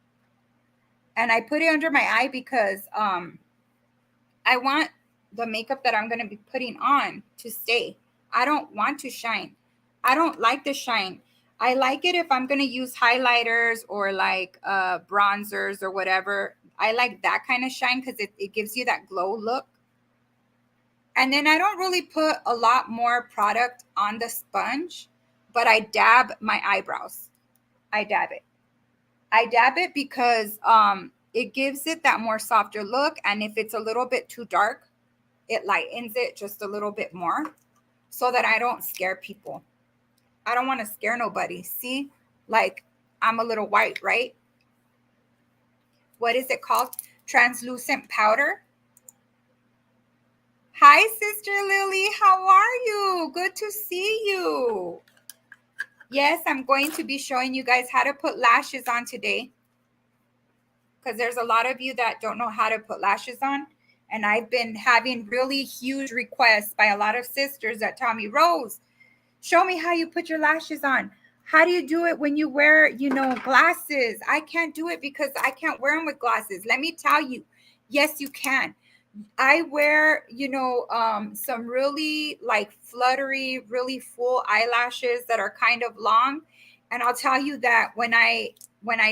And I put it under my eye because I want the makeup that I'm going to be putting on to stay. I don't want to shine. I don't like the shine. I like it if I'm going to use highlighters or like bronzers or whatever. I like that kind of shine because it gives you that glow look. And then I don't really put a lot more product on the sponge, but I dab my eyebrows. I dab it. I dab it because it gives it that more softer look. And if it's a little bit too dark, it lightens it just a little bit more so that I don't scare people. I don't want to scare nobody. See, like, I'm a little white, right? What is it called? Translucent powder. Hi, Sister Lily. How are you? Good to see you. Yes, I'm going to be showing you guys how to put lashes on today, because there's a lot of you that don't know how to put lashes on. And I've been having really huge requests by a lot of sisters that tell me, Rose, show me how you put your lashes on. How do you do it when you wear, glasses? I can't do it because I can't wear them with glasses. Let me tell you, yes, you can. I wear, some really like fluttery, really full eyelashes that are kind of long. And I'll tell you that when I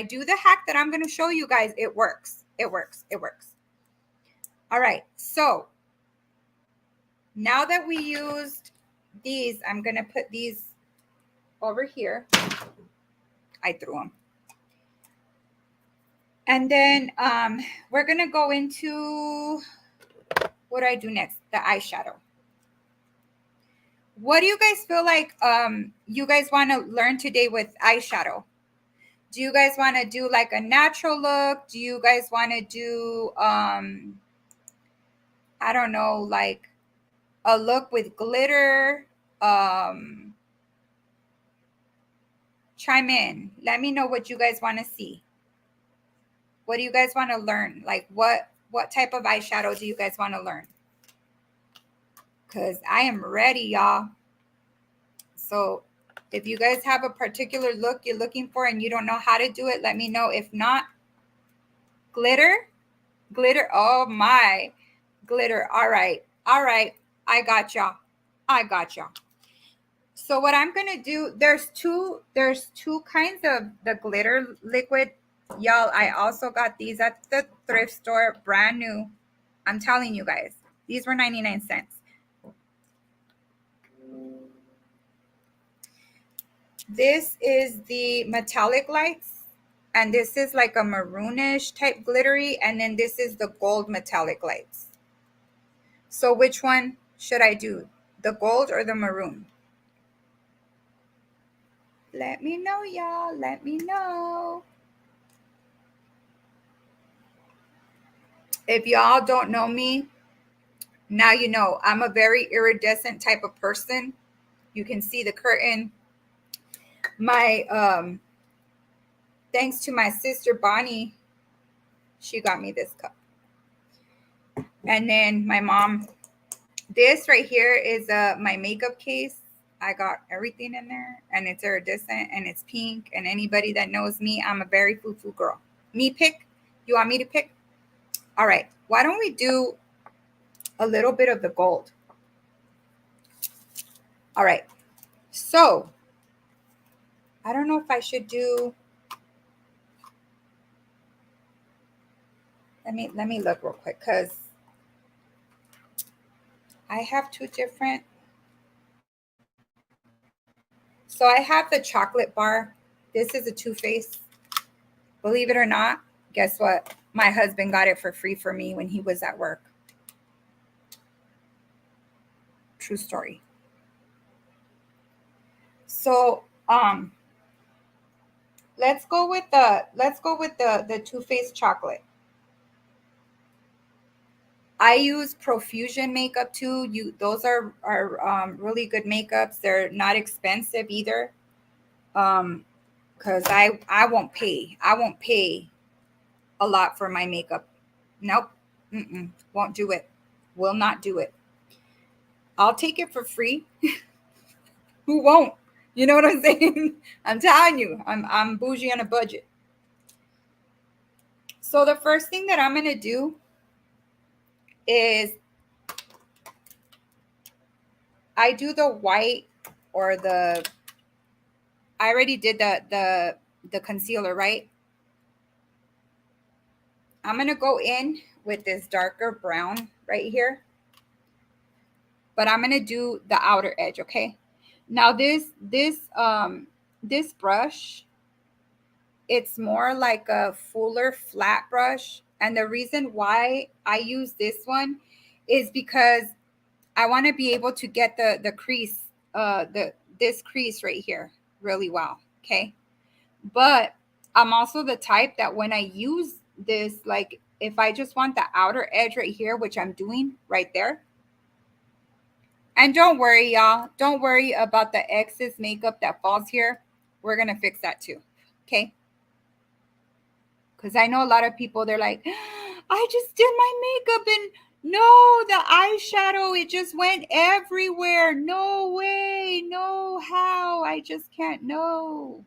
do the hack that I'm going to show you guys, it works. It works. It works. All right. So now that we used these, I'm going to put these over here. I threw them. And then we're going to go into, what do I do next? The eyeshadow. What do you guys feel like you guys want to learn today with eyeshadow? Do you guys want to do like a natural look? Do you guys want to do, I don't know, like a look with glitter? Chime in. Let me know what you guys want to see. What do you guys want to learn? Like what type of eyeshadow do you guys want to learn? Because I am ready, y'all. So if you guys have a particular look you're looking for and you don't know how to do it, let me know. If not, glitter. Oh my, glitter. All right. I got y'all. So what I'm gonna do, there's two kinds of the glitter liquid, y'all. I also got these at the thrift store, brand new. I'm telling you guys, these were 99 cents. This is the metallic lights, and this is like a maroonish type glittery, and then this is the gold metallic lights. So which one should I do? The gold or the maroon? Let me know, y'all. Let me know. If y'all don't know me, now you know. I'm a very iridescent type of person. You can see the curtain. My thanks to my sister Bonnie, she got me this cup. And then my mom, this right here is my makeup case. I got everything in there, and it's iridescent, and it's pink. And anybody that knows me, I'm a very foo-foo girl. Me pick? You want me to pick? All right. Why don't we do a little bit of the gold? All right. So I don't know if I should do. Let me look real quick, because I have two different. So I have the chocolate bar. This is a Too Faced. Believe it or not, guess what? My husband got it for free for me when he was at work. True story. So let's go with the Too Faced chocolate. I use Profusion makeup too. Those are really good makeups. They're not expensive either. Because I won't pay. I won't pay a lot for my makeup. Nope. Won't do it. Will not do it. I'll take it for free. Who won't? You know what I'm saying? I'm telling you, I'm bougie on a budget. So the first thing that I'm gonna do is I do the white, or I already did the concealer, right? I'm gonna go in with this darker brown right here, but I'm gonna do the outer edge, okay? Now this brush, it's more like a fuller flat brush, and the reason why I use this one is because I want to be able to get the crease, this crease right here really well, okay? But I'm also the type that when I use this, like if I just want the outer edge right here, which I'm doing right there. And don't worry, y'all. Don't worry about the excess makeup that falls here. We're going to fix that too, okay? Because I know a lot of people, they're like, I just did my makeup and no, the eyeshadow, it just went everywhere. No way, no how. I just can't know.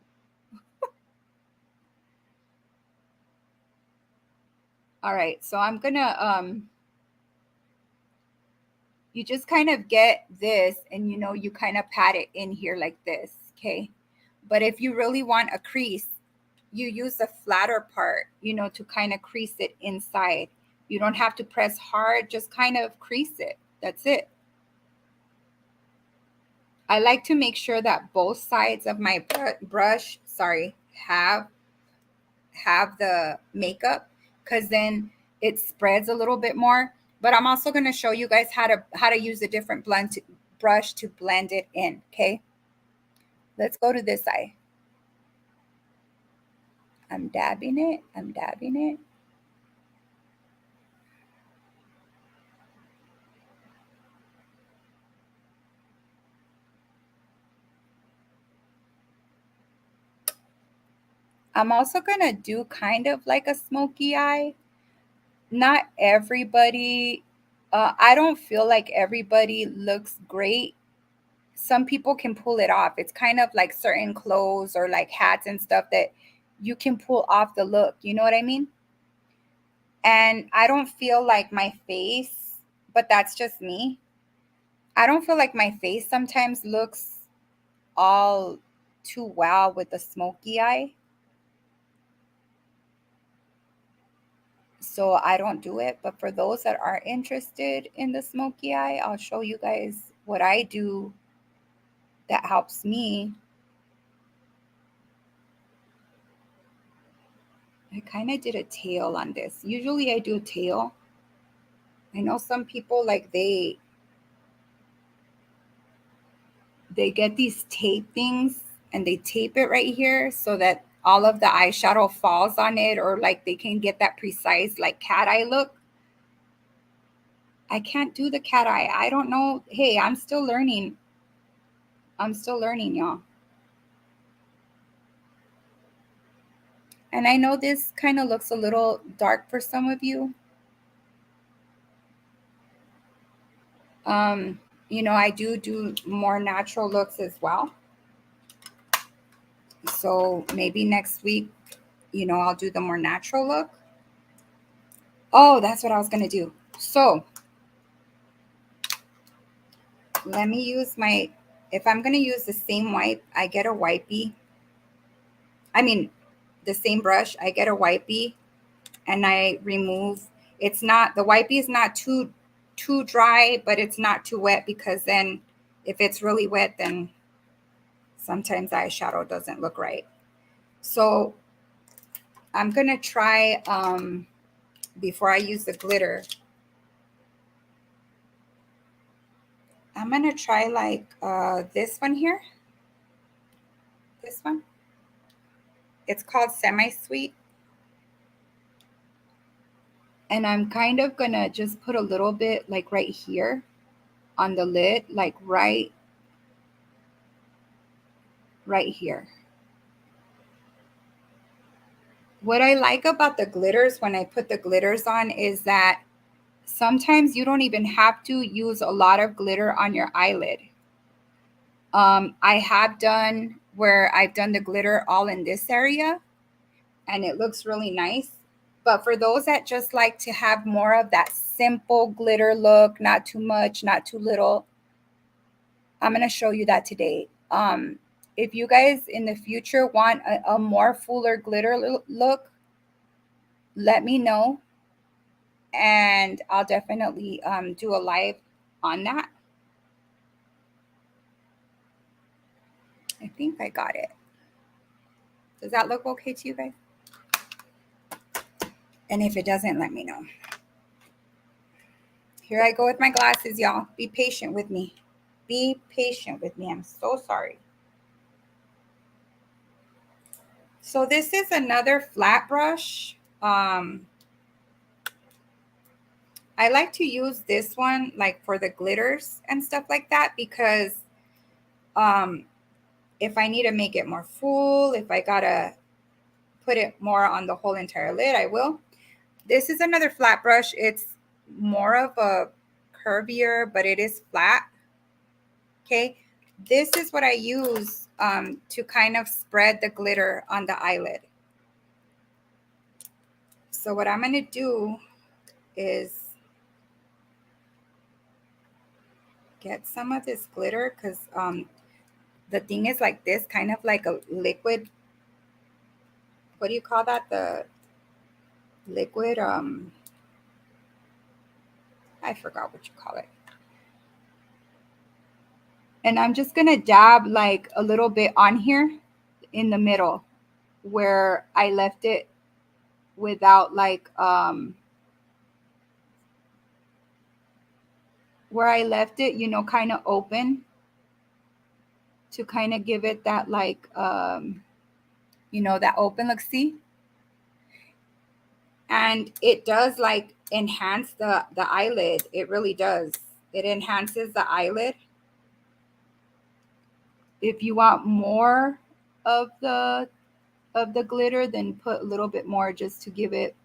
All right, so I'm gonna you just kind of get this, and you kind of pat it in here like this, okay? But if you really want a crease, you use the flatter part, to kind of crease it inside. You don't have to press hard, just kind of crease it. That's it. I like to make sure that both sides of my brush, have the makeup, because then it spreads a little bit more. But I'm also going to show you guys how to use a different brush to blend it in, okay? Let's go to this eye. I'm dabbing it. I'm dabbing it. I'm also going to do kind of like a smoky eye. Not everybody, I don't feel like everybody looks great. Some people can pull it off. It's kind of like certain clothes or like hats and stuff that you can pull off the look. You know what I mean? And I don't feel like my face, but that's just me. I don't feel like my face sometimes looks all too well with the smoky eye. So I don't do it. But for those that are interested in the smoky eye, I'll show you guys what I do that helps me. I kind of did a tail on this. Usually I do a tail. I know some people, like, they get these tape things and they tape it right here so that all of the eyeshadow falls on it, or like they can get that precise like cat eye look. I can't do the cat eye. I don't know. Hey, I'm still learning. I'm still learning, y'all. And I know this kind of looks a little dark for some of you. You know, I do more natural looks as well. So maybe next week, you know, I'll do the more natural look. Oh, that's what I was going to do. So let me use my, if I'm going to use the same wipe, I get a wipey. I mean, the same brush, I get a wipey and I remove. It's not, the wipey is not too dry, but it's not too wet, because then if it's really wet, then sometimes the eyeshadow doesn't look right. So I'm going to try, before I use the glitter, I'm going to try like this one here. This one. It's called Semi-Sweet. And I'm kind of going to just put a little bit like right here on the lid, like right here. What I like about the glitters when I put the glitters on is that sometimes you don't even have to use a lot of glitter on your eyelid. I have done where I've done the glitter all in this area and it looks really nice. But for those that just like to have more of that simple glitter look, not too much, not too little, I'm going to show you that today. If you guys in the future want a more fuller glitter look, let me know. And I'll definitely do a live on that. I think I got it. Does that look okay to you guys? And if it doesn't, let me know. Here I go with my glasses, y'all. Be patient with me. Be patient with me. I'm so sorry. So this is another flat brush. I like to use this one like for the glitters and stuff like that, because if I need to make it more full, if I gotta put it more on the whole entire lid, I will. This is another flat brush. It's more of a curvier, but it is flat. Okay. This is what I use to kind of spread the glitter on the eyelid. So what I'm going to do is get some of this glitter, because the thing is like this, kind of like a liquid. What do you call that? The liquid, I forgot what you call it. And I'm just going to dab like a little bit on here in the middle where I left it without like, where I left it, you know, kind of open, to kind of give it that like, you know, that open look, see? And it does like enhance the eyelid. It really does. It enhances the eyelid. If you want more of the glitter, then put a little bit more just to give it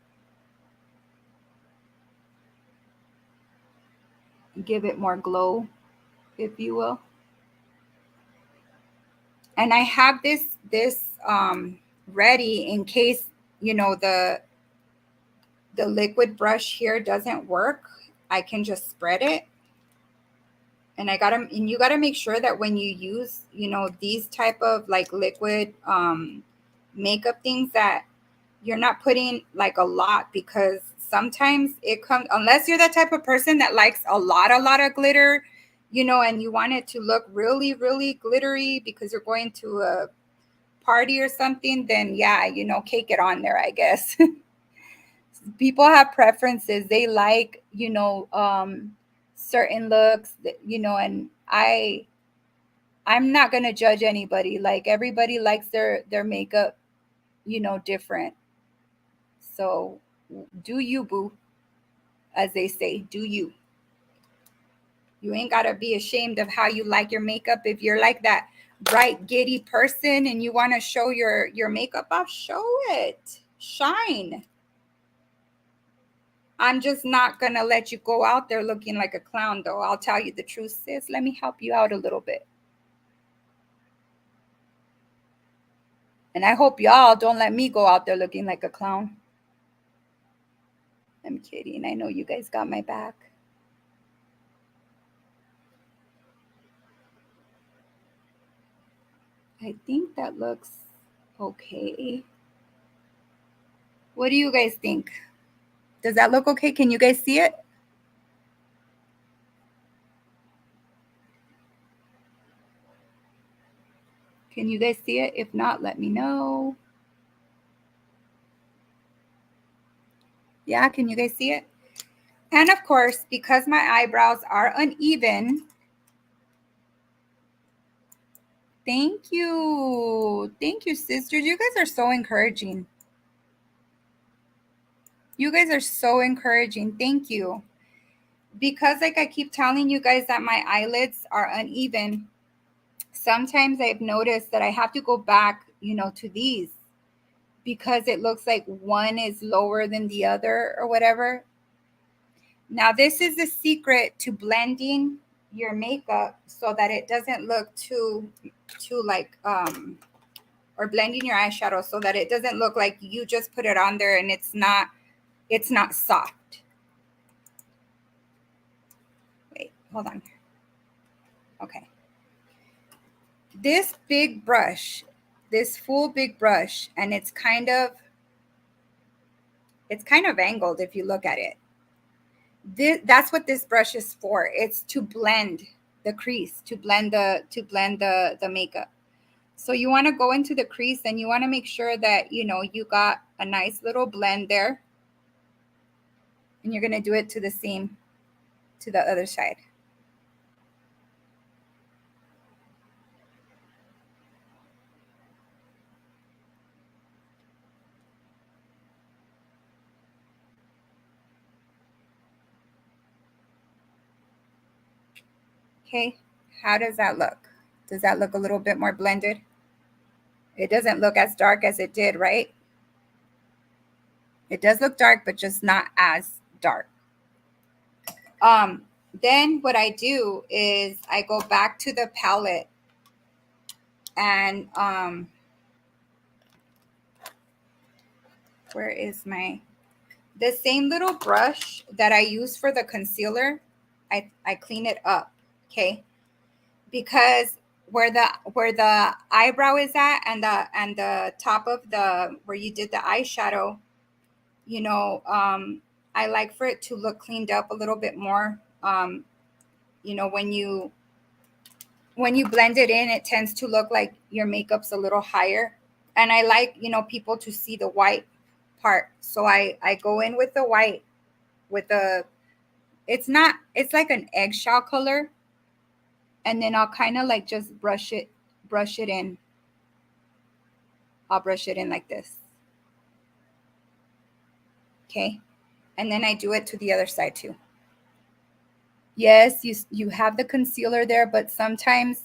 more glow, if you will. And I have this ready in case, you know, the liquid brush here doesn't work. I can just spread it. And you gotta make sure that when you use, you know, these type of like liquid makeup things, that you're not putting like a lot, because sometimes it comes, unless you're the type of person that likes a lot of glitter, you know, and you want it to look really, really glittery because you're going to a party or something, then yeah, you know, cake it on there, I guess. People have preferences. They like, you know, certain looks, you know, and I'm not going to judge anybody. Like everybody likes their makeup, you know, different. So do you, boo, as they say, do you. You ain't got to be ashamed of how you like your makeup. If you're like that bright, giddy person and you want to show your makeup off, show it. Shine. I'm just not going to let you go out there looking like a clown, though. I'll tell you the truth, sis. Let me help you out a little bit. And I hope y'all don't let me go out there looking like a clown. I'm kidding. I know you guys got my back. I think that looks okay. What do you guys think? Does that look okay? Can you guys see it? Can you guys see it? If not, let me know. Yeah, can you guys see it? And of course, because my eyebrows are uneven, thank you. Thank you, sisters. You guys are so encouraging. You guys are so encouraging. Thank you. Because like I keep telling you guys that my eyelids are uneven, sometimes I've noticed that I have to go back, to these because it looks like one is lower than the other or whatever. Now, this is the secret to blending your makeup so that it doesn't look too like or blending your eyeshadow so that it doesn't look like you just put it on there and it's not soft. Wait, hold on. Okay. This big brush, this full big brush, and it's kind of angled if you look at it. That's what this brush is for. It's to blend the crease, to blend the makeup. So you want to go into the crease and you want to make sure that you got a nice little blend there. And you're going to do it to the other side. Okay, how does that look? Does that look a little bit more blended? It doesn't look as dark as it did, right? It does look dark, but just not as dark. Then what I do is I go back to the palette and where is the same little brush that I use for the concealer, I clean it up, okay? Because where the eyebrow is at and the top of where you did the eyeshadow, I like for it to look cleaned up a little bit more. When you blend it in, it tends to look like your makeup's a little higher. And I like, people to see the white part. So I go in with the white it's like an eggshell color. And then I'll kind of like just brush it in. I'll brush it in like this. Okay. And then I do it to the other side too. Yes, you have the concealer there, but sometimes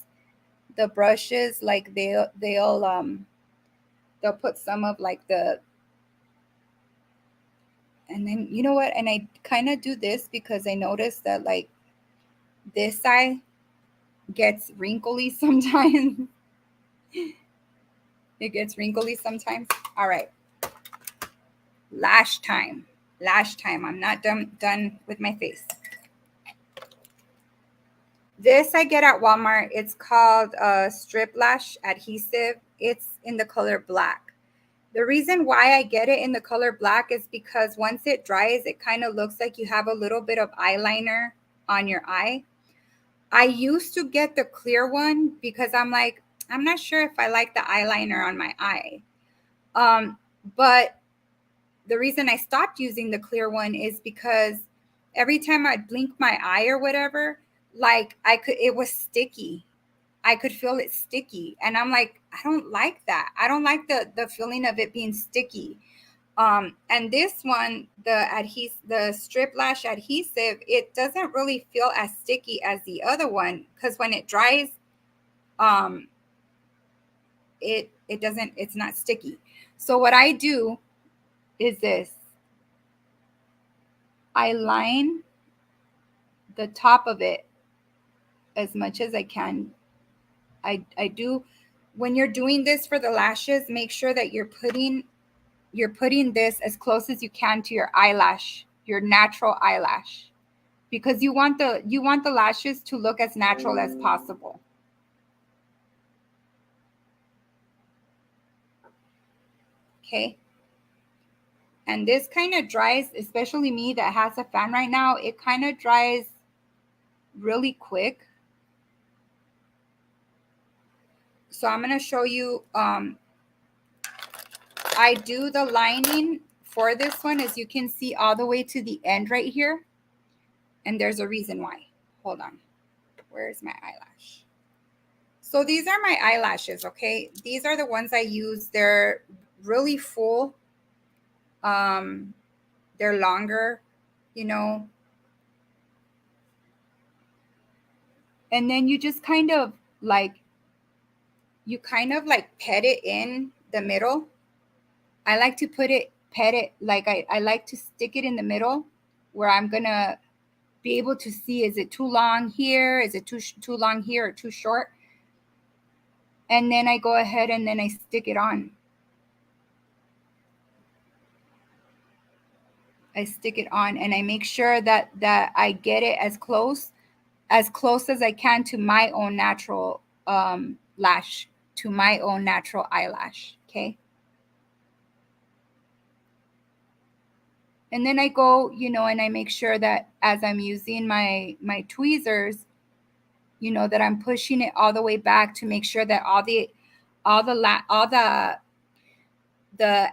the brushes, like they'll put some of like and then you know what? And I kind of do this because I noticed that like this eye gets wrinkly sometimes. It gets wrinkly sometimes. All right. Lash time. I'm not done with my face. This I get at Walmart. It's called Strip Lash Adhesive. It's in the color black. The reason why I get it in the color black is because once it dries, it kind of looks like you have a little bit of eyeliner on your eye. I used to get the clear one because I'm like, I'm not sure if I like the eyeliner on my eye. But the reason I stopped using the clear one is because every time I'd blink my eye or whatever, like it was sticky. I could feel it sticky. And I'm like, I don't like that. I don't like the feeling of it being sticky. And this one, the Strip Lash Adhesive, it doesn't really feel as sticky as the other one because when it dries, it's not sticky. So what I do is this. I line the top of it as much as I can. I do, when you're doing this for the lashes, make sure that you're putting this as close as you can to your eyelash, your natural eyelash, because you want the lashes to look as natural as possible. Okay. And this kind of dries, especially me that has a fan right now, it kind of dries really quick. So I'm going to show you, I do the lining for this one, as you can see, all the way to the end right here. And there's a reason why. Hold on. Where's my eyelash? So these are my eyelashes, okay? These are the ones I use. They're really full. They're longer, you know. And then you just kind of like, pet it in the middle. I like to pet it, like I like to stick it in the middle where I'm going to be able to see, is it too long here? Is it too long here or too short? And then I go ahead and then I stick it on. I stick it on and I make sure that I get it as close as I can to my own natural lash, to my own natural eyelash. Okay. And then I go, and I make sure that as I'm using my tweezers, that I'm pushing it all the way back to make sure that all the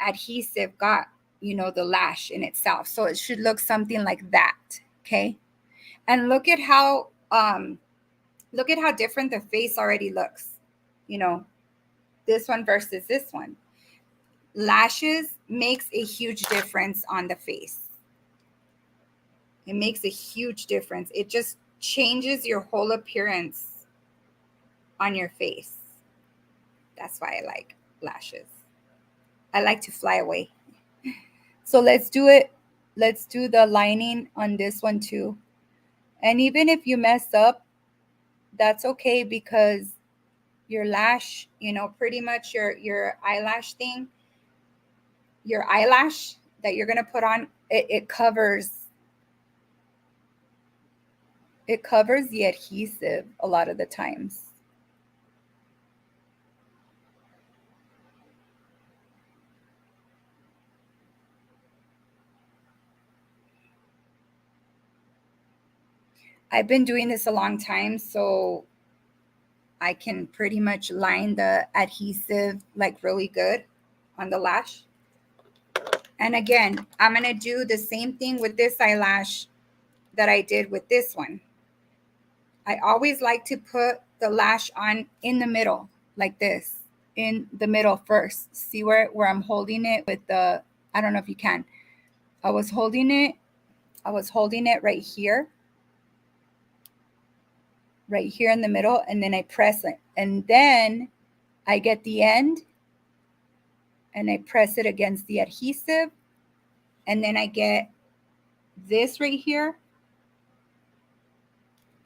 adhesive got, the lash in itself. So it should look something like that. Okay. And look at how different the face already looks. This one versus this one. Lashes makes a huge difference on the face. It makes a huge difference. It just changes your whole appearance on your face. That's why I like lashes. I like to fly away. So let's do it. Let's do the lining on this one too. And even if you mess up, that's okay, because your lash, pretty much your eyelash thing, your eyelash that you're going to put on, it covers the adhesive a lot of the times. I've been doing this a long time, so I can pretty much line the adhesive like really good on the lash. And again, I'm going to do the same thing with this eyelash that I did with this one. I always like to put the lash on in the middle, like this, in the middle first. See where I'm holding it with the, I don't know if you can. I was holding it right here in the middle, and then I press it. And then I get the end and I press it against the adhesive. And then I get this right here.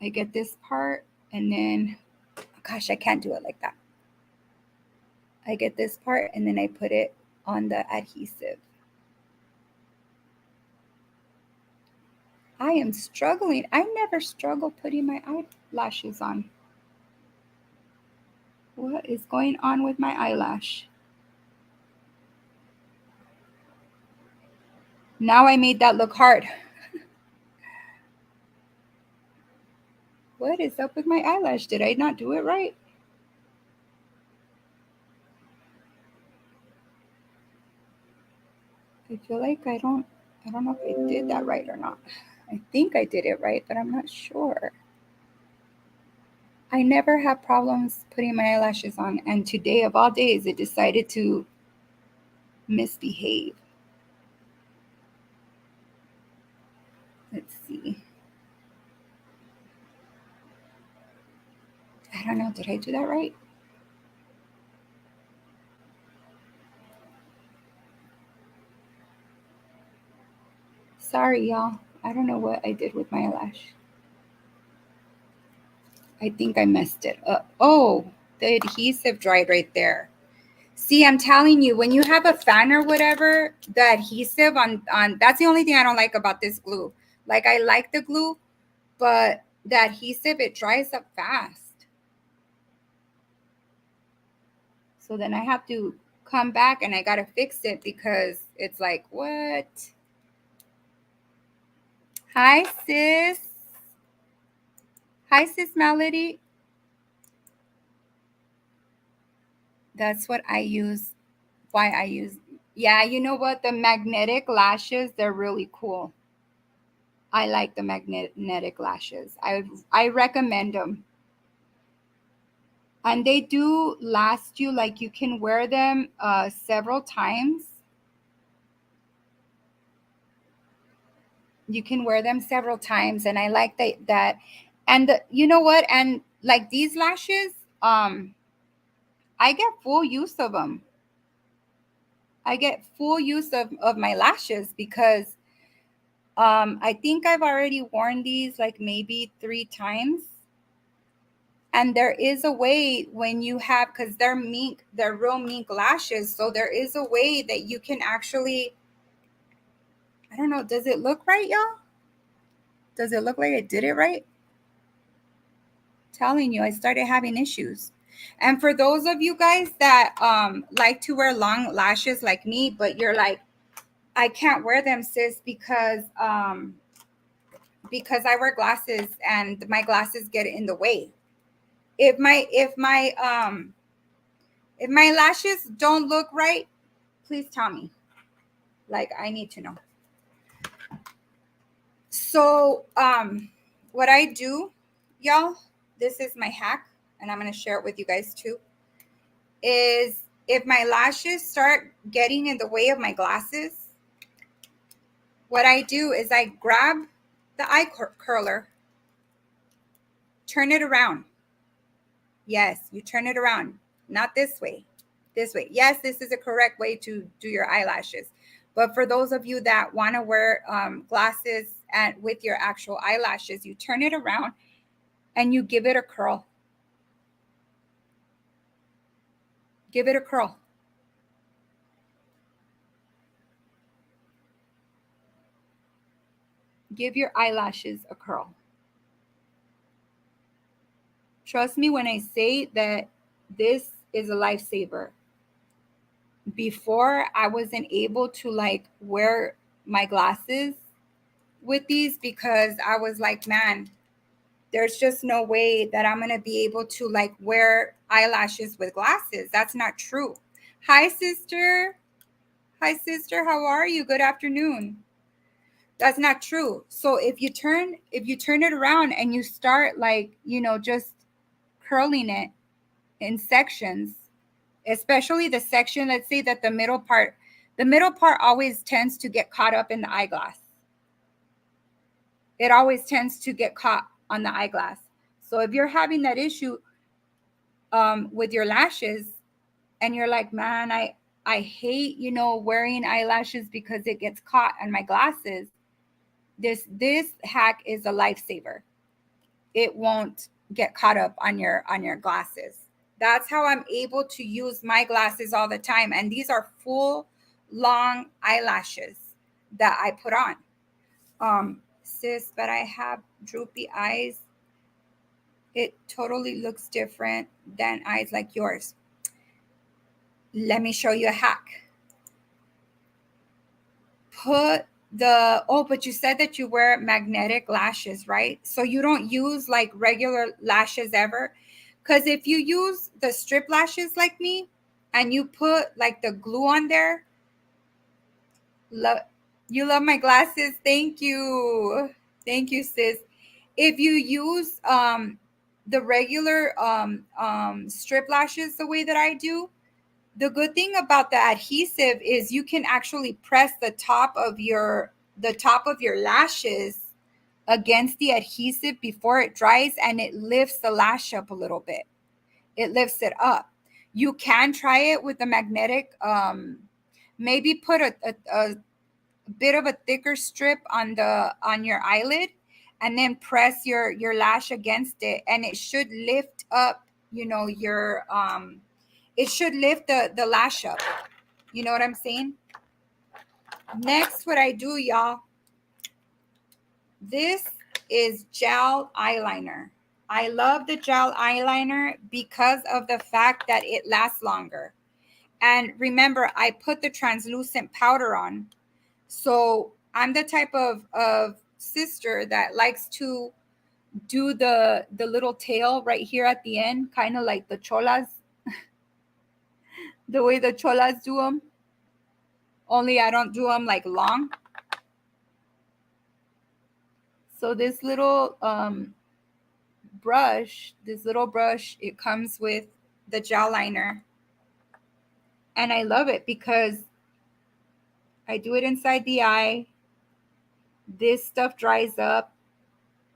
I get this part, and then, gosh, I can't do it like that. I get this part, and then I put it on the adhesive. I am struggling. I never struggle putting my eyelashes on. What is going on with my eyelash? Now I made that look hard. What is up with my eyelash? Did I not do it right? I feel like I don't know if I did that right or not. I think I did it right, but I'm not sure. I never have problems putting my eyelashes on, and today of all days, it decided to misbehave. Let's see. I don't know. Did I do that right? Sorry, y'all. I don't know what I did with my eyelash. I think I messed it up. Oh, the adhesive dried right there. See, I'm telling you, when you have a fan or whatever, the adhesive on that's the only thing I don't like about this glue. Like, I like the glue, but the adhesive, it dries up fast. So then I have to come back and I got to fix it because it's like, what? Hi, sis. Hi, sis Melody. That's what I use. Why I use. Yeah, you know what? The magnetic lashes, they're really cool. I like the magnetic lashes. I recommend them. And they do last you, like you can wear them several times. You can wear them several times, and I like that. And you know what? And like these lashes, I get full use of them. I get full use of my lashes because I think I've already worn these like maybe 3 times. And there is a way when you have, because they're real mink lashes. So there is a way that you can actually, I don't know, does it look right, y'all? Does it look like I did it right? Telling you, I started having issues. And for those of you guys that like to wear long lashes like me, but you're like, I can't wear them, sis, because I wear glasses and my glasses get in the way. If my lashes don't look right, please tell me. Like, I need to know. So what I do, y'all, this is my hack, and I'm going to share it with you guys too, is if my lashes start getting in the way of my glasses, what I do is I grab the eye curler, turn it around. Yes, you turn it around. Not this way. This way. Yes, this is a correct way to do your eyelashes. But for those of you that want to wear glasses and with your actual eyelashes, you turn it around and you give it a curl. Give it a curl. Give your eyelashes a curl. Trust me when I say that this is a lifesaver. Before, I wasn't able to like wear my glasses with these because I was like, man, there's just no way that I'm going to be able to like wear eyelashes with glasses. That's not true. Hi, sister. Hi, sister. How are you? Good afternoon. That's not true. So if you turn it around and you start like, just curling it in sections, especially the section, let's say that the middle part always tends to get caught up in the eyeglass. It always tends to get caught on the eyeglass. So if you're having that issue with your lashes and you're like, man, I hate, wearing eyelashes because it gets caught on my glasses, this hack is a lifesaver. It won't get caught up on your glasses. That's how I'm able to use my glasses all the time. And these are full long eyelashes that I put on. Sis, but I have droopy eyes. It totally looks different than eyes like yours. Let me show you a hack. But you said that you wear magnetic lashes, right? So you don't use like regular lashes ever? Because if you use the strip lashes like me and you put like the glue on there, you love my glasses. Thank you. Thank you, sis. If you use the regular strip lashes the way that I do, the good thing about the adhesive is you can actually press the top of your lashes against the adhesive before it dries, and it lifts the lash up a little bit. It lifts it up. You can try it with the magnetic. Maybe put a bit of a thicker strip on your eyelid, and then press your lash against it, and it should lift up, your it should lift the lash up. You know what I'm saying? Next, what I do, y'all, this is gel eyeliner. I love the gel eyeliner because of the fact that it lasts longer. And remember, I put the translucent powder on. So I'm the type of sister that likes to do the little tail right here at the end, kind of like the cholas, the way the cholas do them. Only I don't do them like long. So this little brush, it comes with the gel liner. And I love it because I do it inside the eye. This stuff dries up.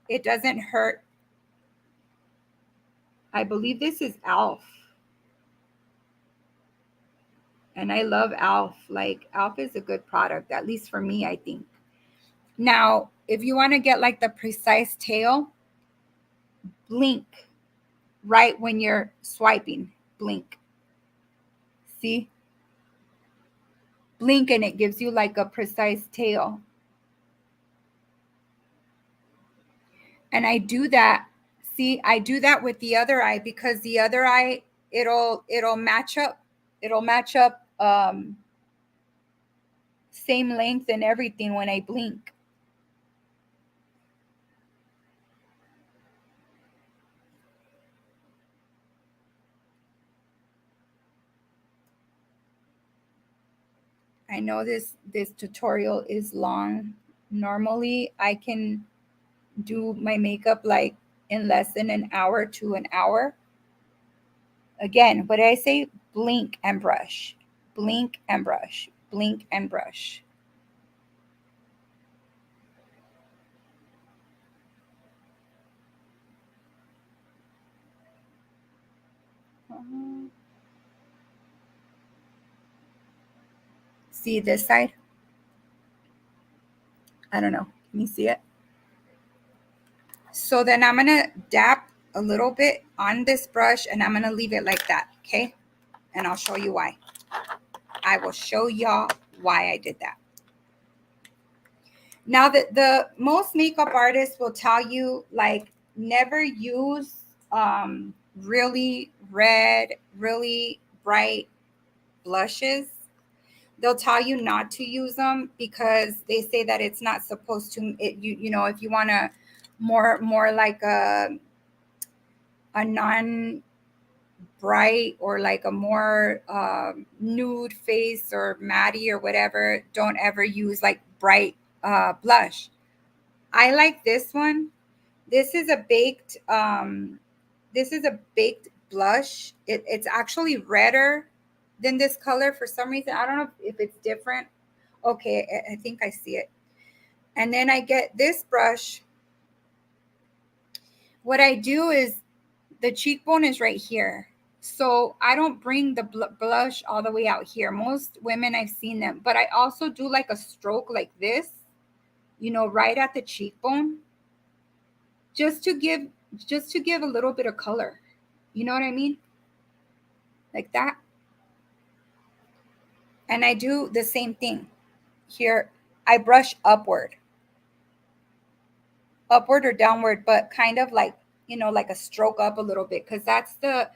It doesn't hurt. I believe this is Elf. And I love Elf. Like, Elf is a good product, at least for me, I think. Now, if you want to get like the precise tail, blink right when you're swiping. Blink. See? Blink and it gives you like a precise tail. And I do that. See, I do that with the other eye because the other eye, it'll match up. It'll match up same length and everything when I blink. I know this tutorial is long. Normally, I can do my makeup like in less than an hour to an hour. Again, what did I say? Blink and brush. Blink and brush. Blink and brush. See this side? I don't know. Can you see it? So then I'm going to dab a little bit on this brush and I'm going to leave it like that, okay? And I'll show you why. I will show y'all why I did that. Now, the most makeup artists will tell you, like, never use really red, really bright blushes. They'll tell you not to use them because they say that it's not supposed to. You know, if you want to more like a non bright or like a more nude face or matte or whatever, don't ever use like bright blush. I like this one. This is a baked blush. It's actually redder than this color for some reason. I don't know if it's different. Okay, I think I see it. And then I get this brush. What I do is the cheekbone is right here. So I don't bring the blush all the way out here. Most women, I've seen them, but I also do like a stroke like this, you know, right at the cheekbone, just to give a little bit of color. You know what I mean? Like that. And I do the same thing here. I brush upward or downward, but kind of like, you know, like a stroke up a little bit, because that's the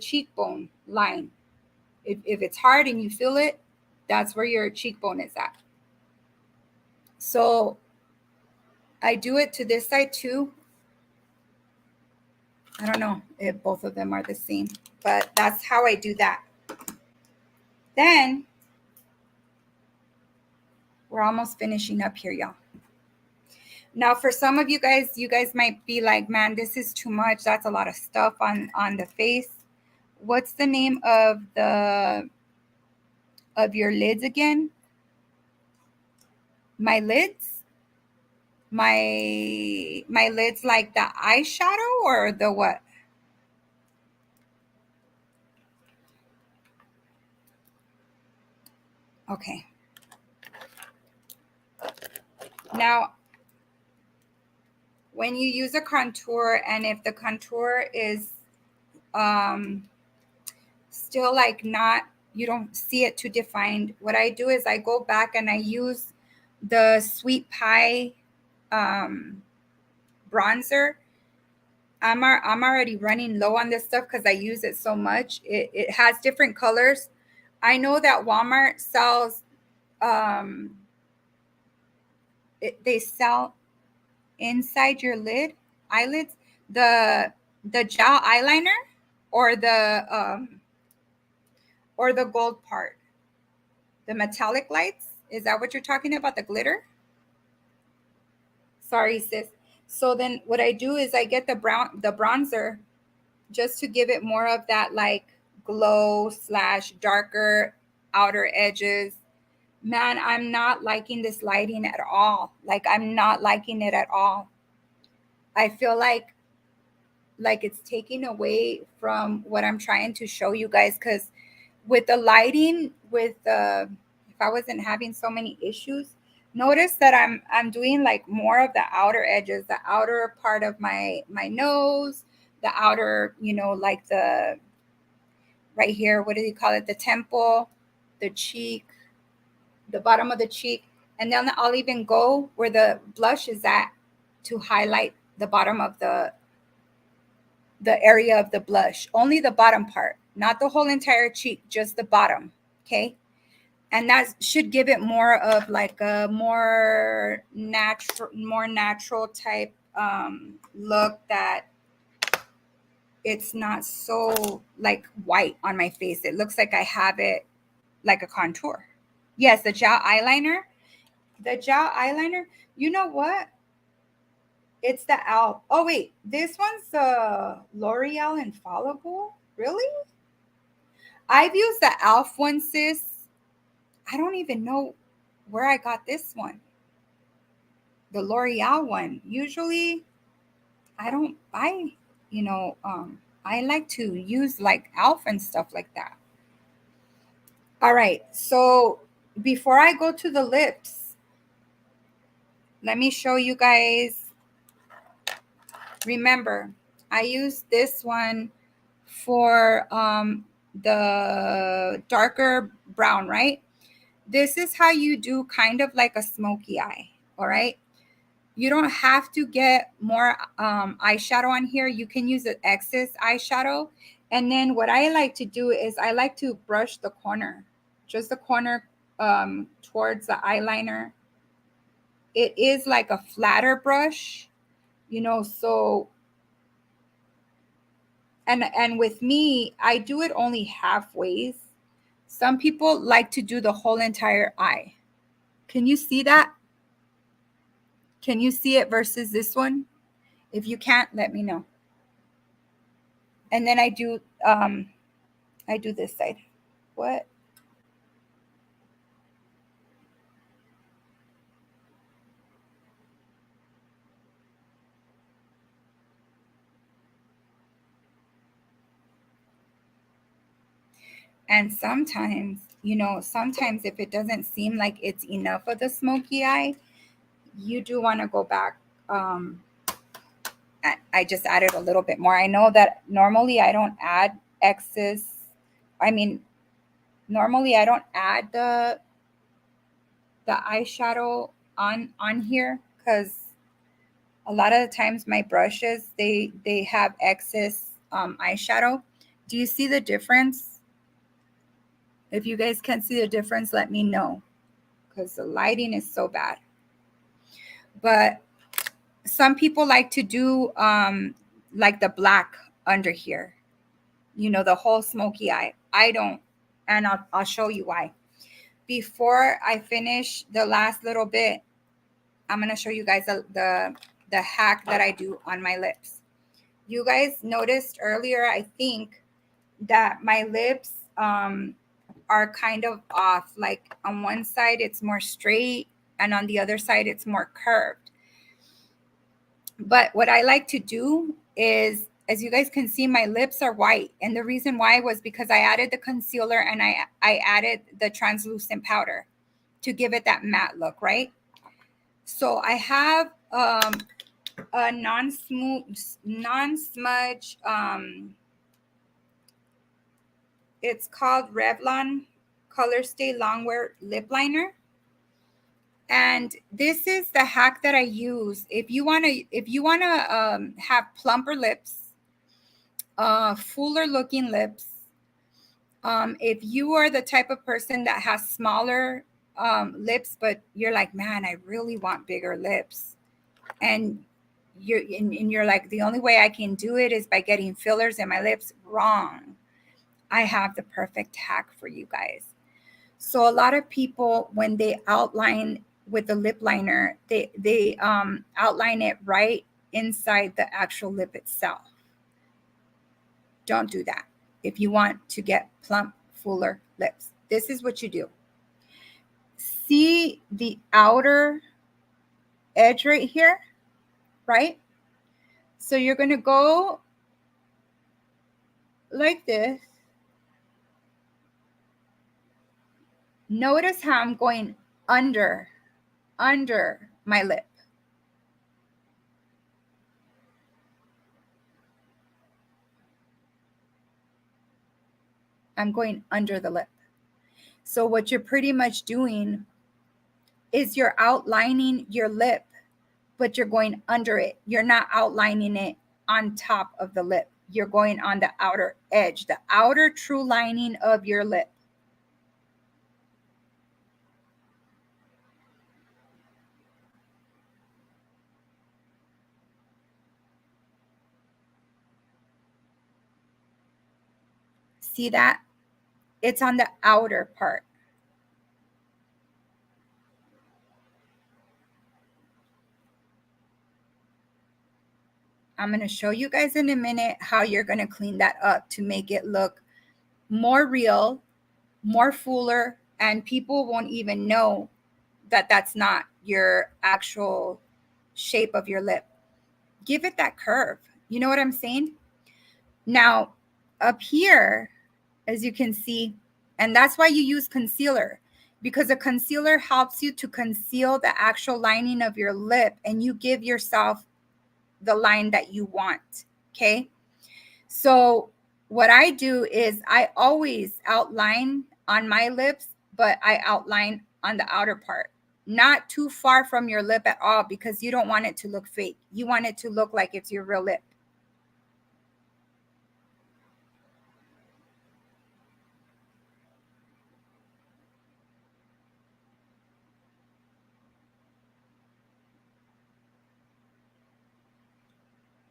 cheekbone line. If it's hard and you feel it, that's where your cheekbone is at. So I do it to this side too. I don't know if both of them are the same, but that's how I do that. Then we're almost finishing up here, y'all. Now, for some of you guys might be like, man, this is too much. That's a lot of stuff on the face. What's the name of your lids again? My lids? My lids, like the eyeshadow or the what? Okay. Now, when you use a contour, and if the contour is still like not, you don't see it too defined, what I do is I go back and I use the Sweet Pie bronzer. I'm already running low on this stuff because I use it so much. It has different colors. I know that Walmart sells they sell inside your eyelids, the gel eyeliner, or the gold part, the metallic lights. Is that what you're talking about, the glitter? Sorry, sis. So then what I do is I get the bronzer, just to give it more of that like glow slash darker outer edges. Man, I'm not liking this lighting at all. Like, I'm not liking it at all. I feel like it's taking away from what I'm trying to show you guys, because with the lighting, with the, if I wasn't having so many issues, notice that I'm doing like more of the outer edges, the outer part of my nose, the outer, like the right here, what do you call it, the temple, the cheek, the bottom of the cheek. And then I'll even go where the blush is at to highlight the bottom of the area of the blush, only the bottom part, not the whole entire cheek, just the bottom. Okay. And that should give it more of like a more natural type look, that it's not so like white on my face. It looks like I have it like a contour. Yes, the gel eyeliner. The gel eyeliner. You know what? It's the L. Oh wait, this one's the L'Oreal Infallible. Really? I've used the Elf one, sis. I don't even know where I got this one. The L'Oreal one. Usually, I don't buy. I like to use like Elf and stuff like that. All right. So before I go to the lips, let me show you guys. Remember, I use this one for the darker brown, right? This is how you do kind of like a smoky eye, all right? You don't have to get more eyeshadow on here. You can use an excess eyeshadow. And then what I like to do is I like to brush the corner, just the corner towards the eyeliner. It is like a flatter brush, so and with me, I do it only halfways. Some people like to do the whole entire eye. Can you see that? Can you see it versus this one? If you can't, let me know. And then I do this side. What? And sometimes, sometimes if it doesn't seem like it's enough of the smoky eye, you do want to go back. I just added a little bit more. I know that normally I don't add excess. I mean, normally I don't add the eyeshadow on here, because a lot of the times my brushes, they have excess eyeshadow. Do you see the difference? If you guys can see the difference, let me know, because the lighting is so bad. But some people like to do like the black under here, the whole smoky eye. I don't, and I'll show you why. Before I finish the last little bit, I'm going to show you guys the hack that I do on my lips. You guys noticed earlier, I think, that my lips are kind of off. Like on one side, it's more straight, and on the other side, it's more curved. But what I like to do is, as you guys can see, my lips are white. And the reason why was because I added the concealer and I added the translucent powder to give it that matte look, right? So I have a non-smudge, it's called Revlon Colorstay Longwear Lip Liner. And this is the hack that I use. If you wanna have plumper lips, fuller looking lips, if you are the type of person that has smaller lips, but you're like, man, I really want bigger lips, and you're like, the only way I can do it is by getting fillers in my lips. Wrong. I have the perfect hack for you guys. So a lot of people, when they outline with the lip liner, they outline it right inside the actual lip itself. Don't do that. If you want to get plump, fuller lips, this is what you do. See the outer edge right here, right? So you're going to go like this. Notice how I'm going under my lip. I'm going under the lip. So what you're pretty much doing is you're outlining your lip, but you're going under it. You're not outlining it on top of the lip. You're going on the outer edge, the outer true lining of your lip. See that? It's on the outer part. I'm going to show you guys in a minute how you're going to clean that up to make it look more real, more fuller, and people won't even know that that's not your actual shape of your lip. Give it that curve. You know what I'm saying? Now, up here, as you can see, and that's why you use concealer, because a concealer helps you to conceal the actual lining of your lip, and you give yourself the line that you want. Okay. So what I do is I always outline on my lips, but I outline on the outer part, not too far from your lip at all, because you don't want it to look fake. You want it to look like it's your real lip.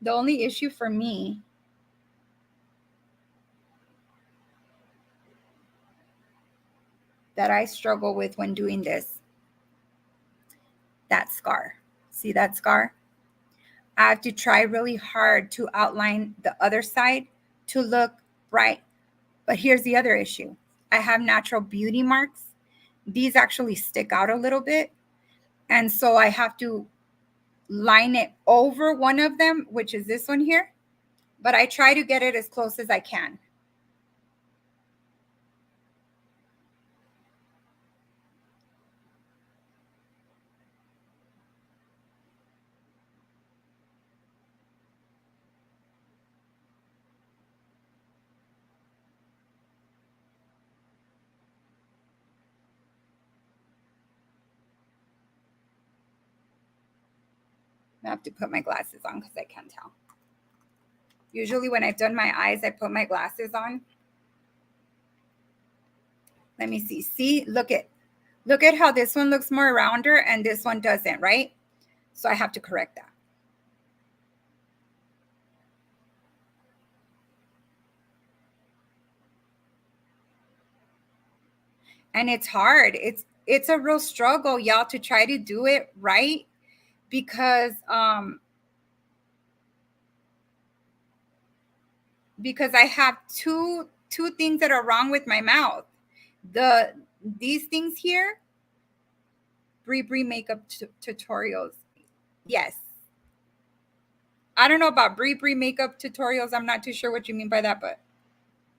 The only issue for me that I struggle with when doing this, that scar. See that scar? I have to try really hard to outline the other side to look bright. But here's the other issue. I have natural beauty marks. These actually stick out a little bit. And so I have to line it over one of them, which is this one here. But I try to get it as close as I can. I have to put my glasses on because I can't tell. Usually when I've done my eyes, I put my glasses on. Let me see. See, look at how this one looks more rounder and this one doesn't, right? So I have to correct that. And it's hard. It's a real struggle, y'all, to try to do it right, because I have two things that are wrong with my mouth. These things here, Brie makeup tutorials. Yes. I don't know about Brie makeup tutorials. I'm not too sure what you mean by that, but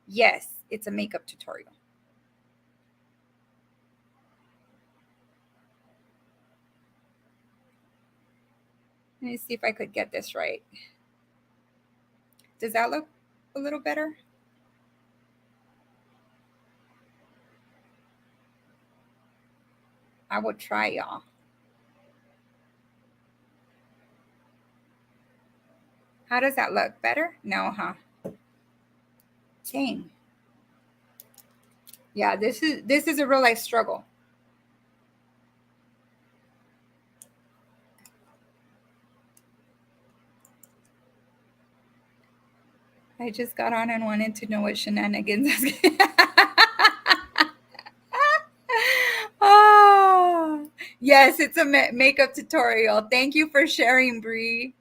yes, it's a makeup tutorial. Let me see if I could get this right. Does that look a little better? I will try, y'all. How does that look? Better? No, huh? Dang. Yeah, this is a real life struggle. I just got on and wanted to know what shenanigans is. Oh, yes, it's a makeup tutorial. Thank you for sharing, Bree.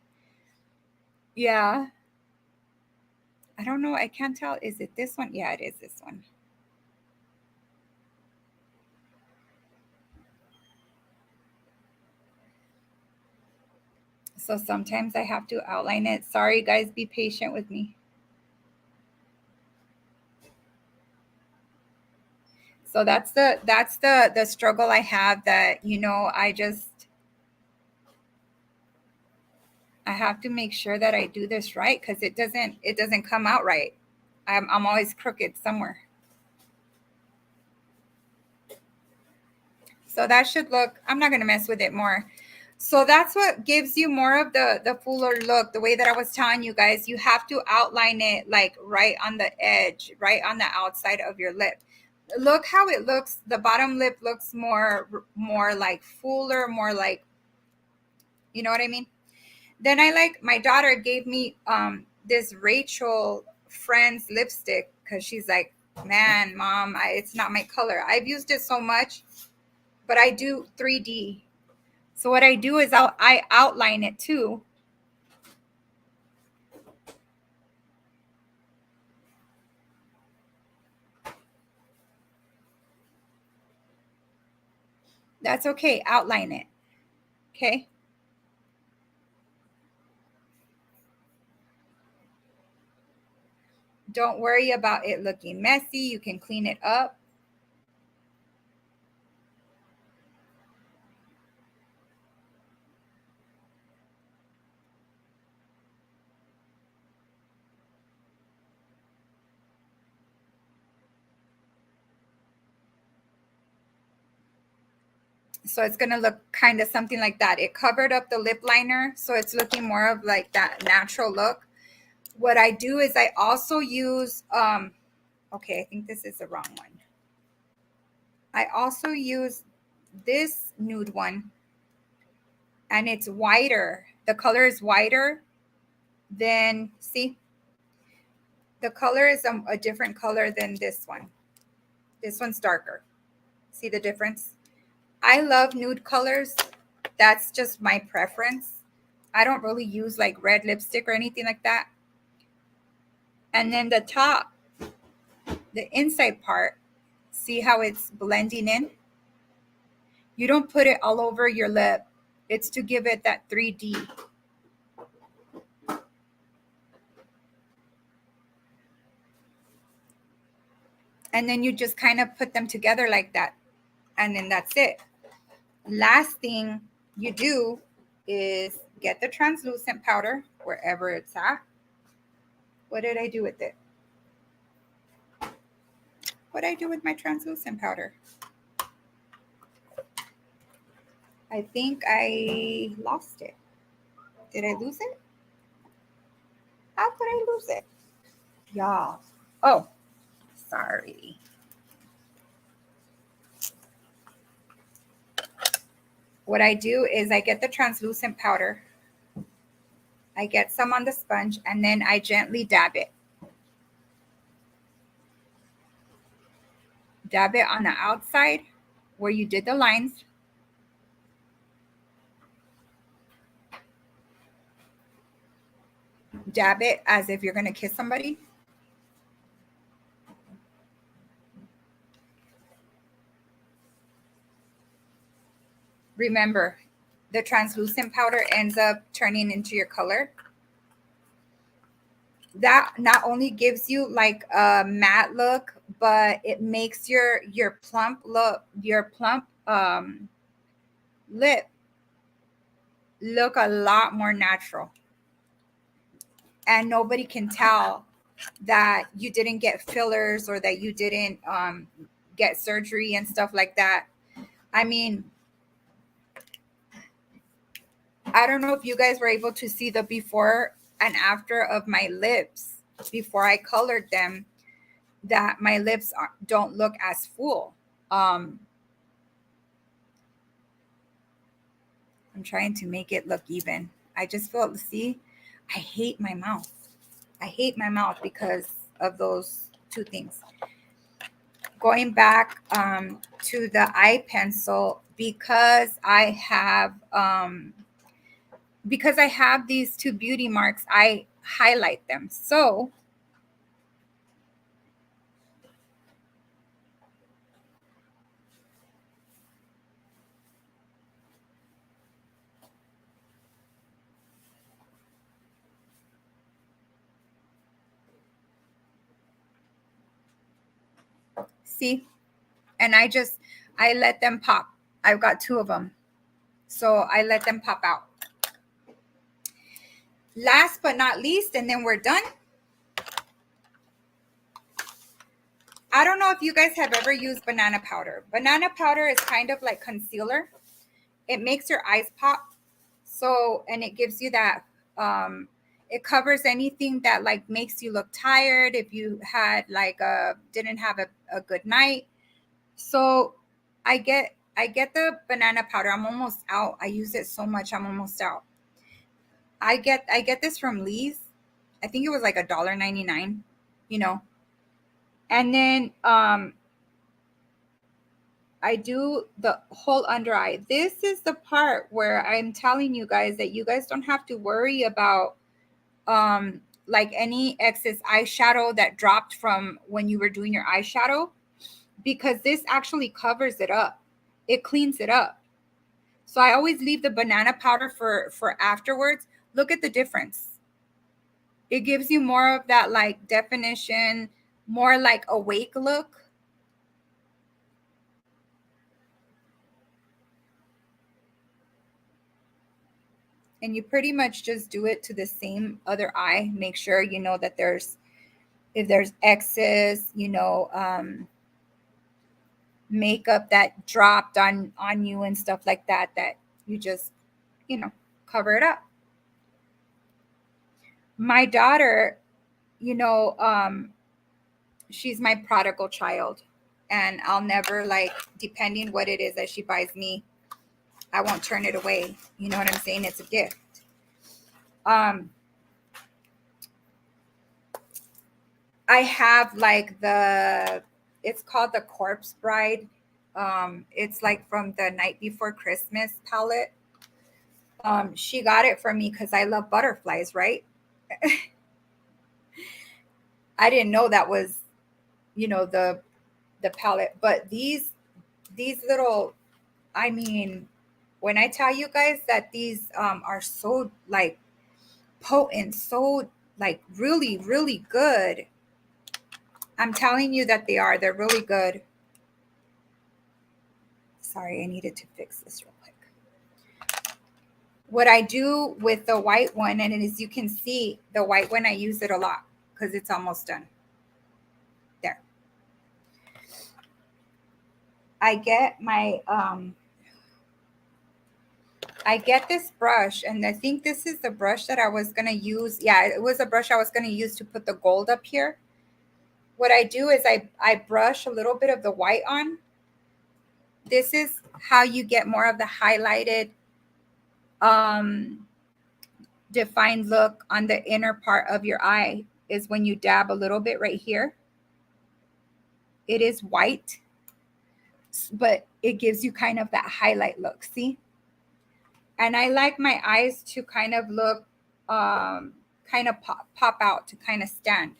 Yeah. I don't know. I can't tell. Is it this one? Yeah, it is this one. So sometimes I have to outline it. Sorry, guys. Be patient with me. So that's the struggle I have, that I have to make sure that I do this right, because it doesn't come out right. I'm always crooked somewhere. So that should look, I'm not going to mess with it more. So that's what gives you more of the fuller look. The way that I was telling you guys, you have to outline it like right on the edge, right on the outside of your lip. Look how it looks. The bottom lip looks more like fuller, more like, you know what I mean? Then my daughter gave me this Rachel Friends lipstick, because she's like, man, mom, it's not my color. I've used it so much, but I do 3D. So what I do is I outline it too. That's okay. Outline it. Okay. Don't worry about it looking messy. You can clean it up. So it's going to look kind of something like that. It covered up the lip liner, so it's looking more of like that natural look. What I do is I also use, okay, I think this is the wrong one. I also use this nude one, and it's whiter. The color is whiter than, see, the color is a different color than this one. This one's darker. See the difference? I love nude colors. That's just my preference. I don't really use like red lipstick or anything like that. And then the top, the inside part, see how it's blending in? You don't put it all over your lip. It's to give it that 3D. And then you just kind of put them together like that. And then that's it. Last thing you do is get the translucent powder wherever it's at. What did I do with it? What did I do with my translucent powder? I think I lost it. Did I lose it? How could I lose it? Y'all. Oh, sorry. What I do is I get the translucent powder. I get some on the sponge, and then I gently dab it. Dab it on the outside where you did the lines. Dab it as if you're going to kiss somebody. Remember, the translucent powder ends up turning into your color. That not only gives you like a matte look, but it makes your plump look, your plump lip look a lot more natural. And nobody can tell that you didn't get fillers or that you didn't get surgery and stuff like that. I mean, I don't know if you guys were able to see the before and after of my lips before I colored them, that my lips don't look as full. I'm trying to make it look even. I just feel, see, I hate my mouth. I hate my mouth because of those two things. Going back to the eye pencil, because I have these two beauty marks, I highlight them. So see, and I let them pop. I've got two of them. So I let them pop out. Last but not least, and then we're done. I don't know if you guys have ever used banana powder. Banana powder is kind of like concealer. It makes your eyes pop. So, and it gives you that, it covers anything that like makes you look tired if you had like didn't have a good night. So I get the banana powder. I'm almost out. I use it so much. I'm almost out. I get this from Lee's. I think it was like $1.99, you know. And then I do the whole under eye. This is the part where I'm telling you guys that you guys don't have to worry about like any excess eyeshadow that dropped from when you were doing your eyeshadow, because this actually covers it up. It cleans it up. So I always leave the banana powder for afterwards. Look at the difference. It gives you more of that like definition, more like awake look. And you pretty much just do it to the same other eye. Make sure you know that if there's excess, makeup that dropped on you and stuff like that, that you just, cover it up. My daughter, you know, she's my prodigal child, and I'll never, like, depending what it is that she buys me, I won't turn it away. You know what I'm saying? It's a gift. um I have like it's called the Corpse Bride. It's like from the Night Before Christmas palette. She got it for me because I love butterflies, right? I didn't know that was, the palette, but these little, I mean, when I tell you guys that these are so like potent, so like really, really good, I'm telling you that they're really good. Sorry, I needed to fix this real quick. What I do with the white one, and as you can see, the white one, I use it a lot because it's almost done. There. I get my, I get this brush, and I think this is the brush that I was going to use. Yeah, it was a brush I was going to use to put the gold up here. What I do is I brush a little bit of the white on. This is how you get more of the highlighted, defined look on the inner part of your eye, is when you dab a little bit right here. It is white, but it gives you kind of that highlight look. See? And I like my eyes to kind of look, kind of pop out, to kind of stand.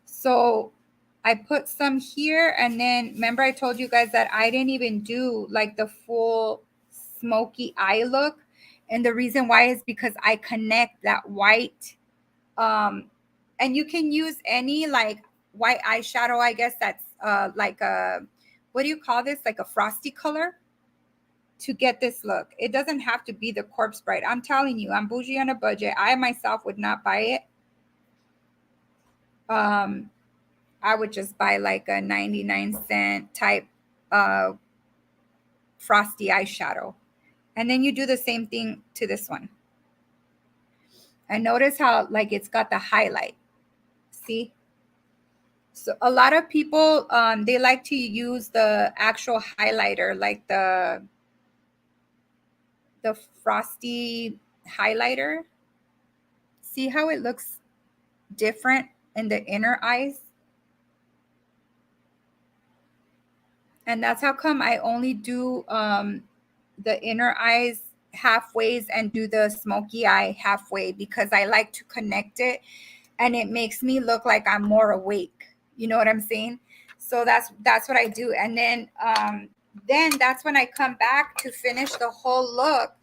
So I put some here, and then remember I told you guys that I didn't even do like the full smoky eye look. And the reason why is because I connect that white, and you can use any like white eyeshadow, I guess, that's like a, what do you call this? Like a frosty color. to get this look. It doesn't have to be the Corpse Bride. I'm telling you, I'm bougie on a budget. I myself would not buy it. I would just buy like a 99-cent type frosty eyeshadow. And then you do the same thing to this one. And notice how like it's got the highlight. See? So a lot of people, they like to use the actual highlighter, like the frosty highlighter. See how it looks different in the inner eyes? And that's how come I only do the inner eyes halfways and do the smoky eye halfway, because I like to connect it and it makes me look like I'm more awake. You know what I'm saying? So that's what I do. And then that's when I come back to finish the whole look.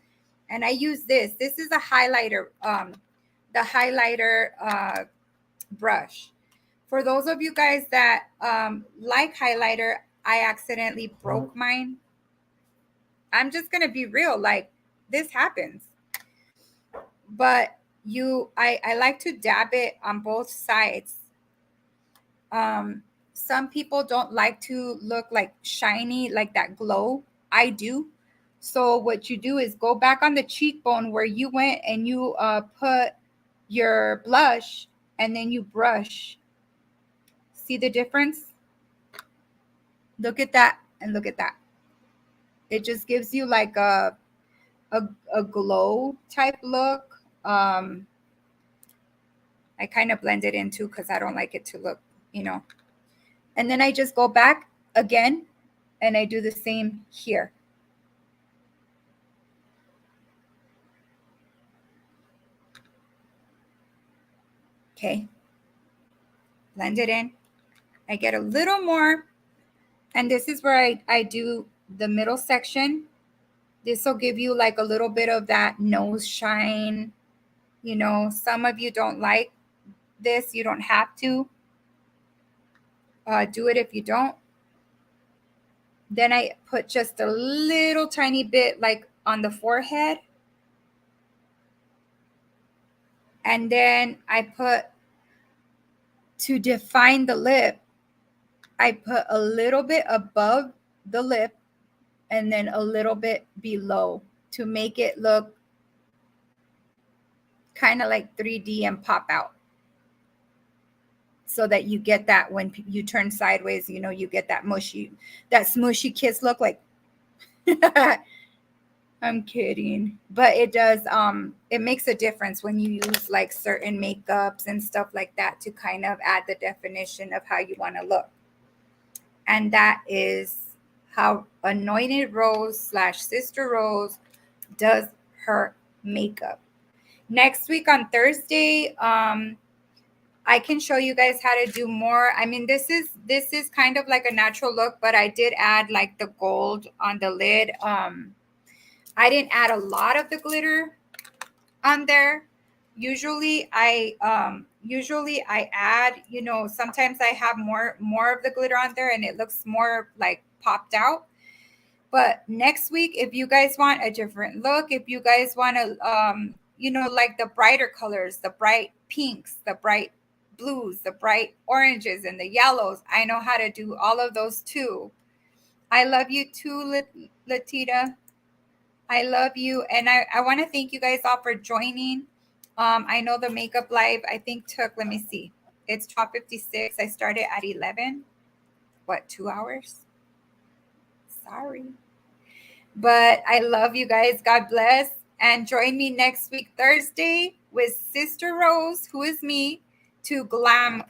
And I use this. This is a highlighter, the highlighter brush. For those of you guys that like highlighter, I accidentally broke mine. I'm just going to be real. Like, this happens. But I like to dab it on both sides. Some people don't like to look like shiny, like that glow. I do. So what you do is go back on the cheekbone where you went and you put your blush, and then you brush. See the difference? Look at that and look at that. It just gives you like a glow type look. I kind of blend it in too because I don't like it to look, And then I just go back again and I do the same here. Okay. Blend it in. I get a little more. And this is where I do the middle section. This will give you like a little bit of that nose shine. Some of you don't like this. You don't have to. Do it if you don't. Then I put just a little tiny bit like on the forehead. And then I put, to define the lip, I put a little bit above the lip and then a little bit below to make it look kind of like 3D and pop out. So that you get that when you turn sideways, you get that smushy kiss look like. I'm kidding. But it does, it makes a difference when you use like certain makeups and stuff like that to kind of add the definition of how you want to look. And that is how Anointed Rose / Sister Rose does her makeup. Next week on Thursday, I can show you guys how to do more. I mean, this is kind of like a natural look, but I did add like the gold on the lid. I didn't add a lot of the glitter on there. Usually I add, sometimes I have more of the glitter on there and it looks more like popped out. But next week, if you guys want a different look, if you guys want to, like the brighter colors, the bright pinks, the bright blues, the bright oranges, and the yellows, I know how to do all of those too. I love you too, Latita. I love you. And I want to thank you guys all for joining. I know the makeup live, I think took, let me see. It's 12:56. I started at 11. What, 2 hours? Sorry. But I love you guys. God bless. And join me next week, Thursday, with Sister Rose, who is me, to glam.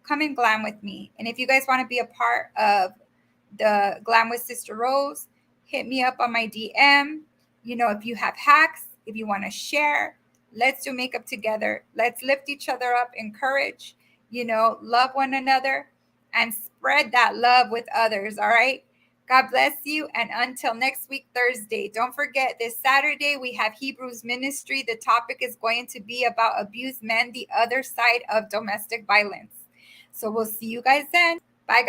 Come and glam with me. And if you guys want to be a part of the Glam with Sister Rose, hit me up on my DM. If you have hacks, if you want to share, let's do makeup together. Let's lift each other up, encourage, love one another, and spread that love with others. All right. God bless you. And until next week, Thursday, don't forget this Saturday, we have Hebrews Ministry. The topic is going to be about abused men, the other side of domestic violence. So we'll see you guys then.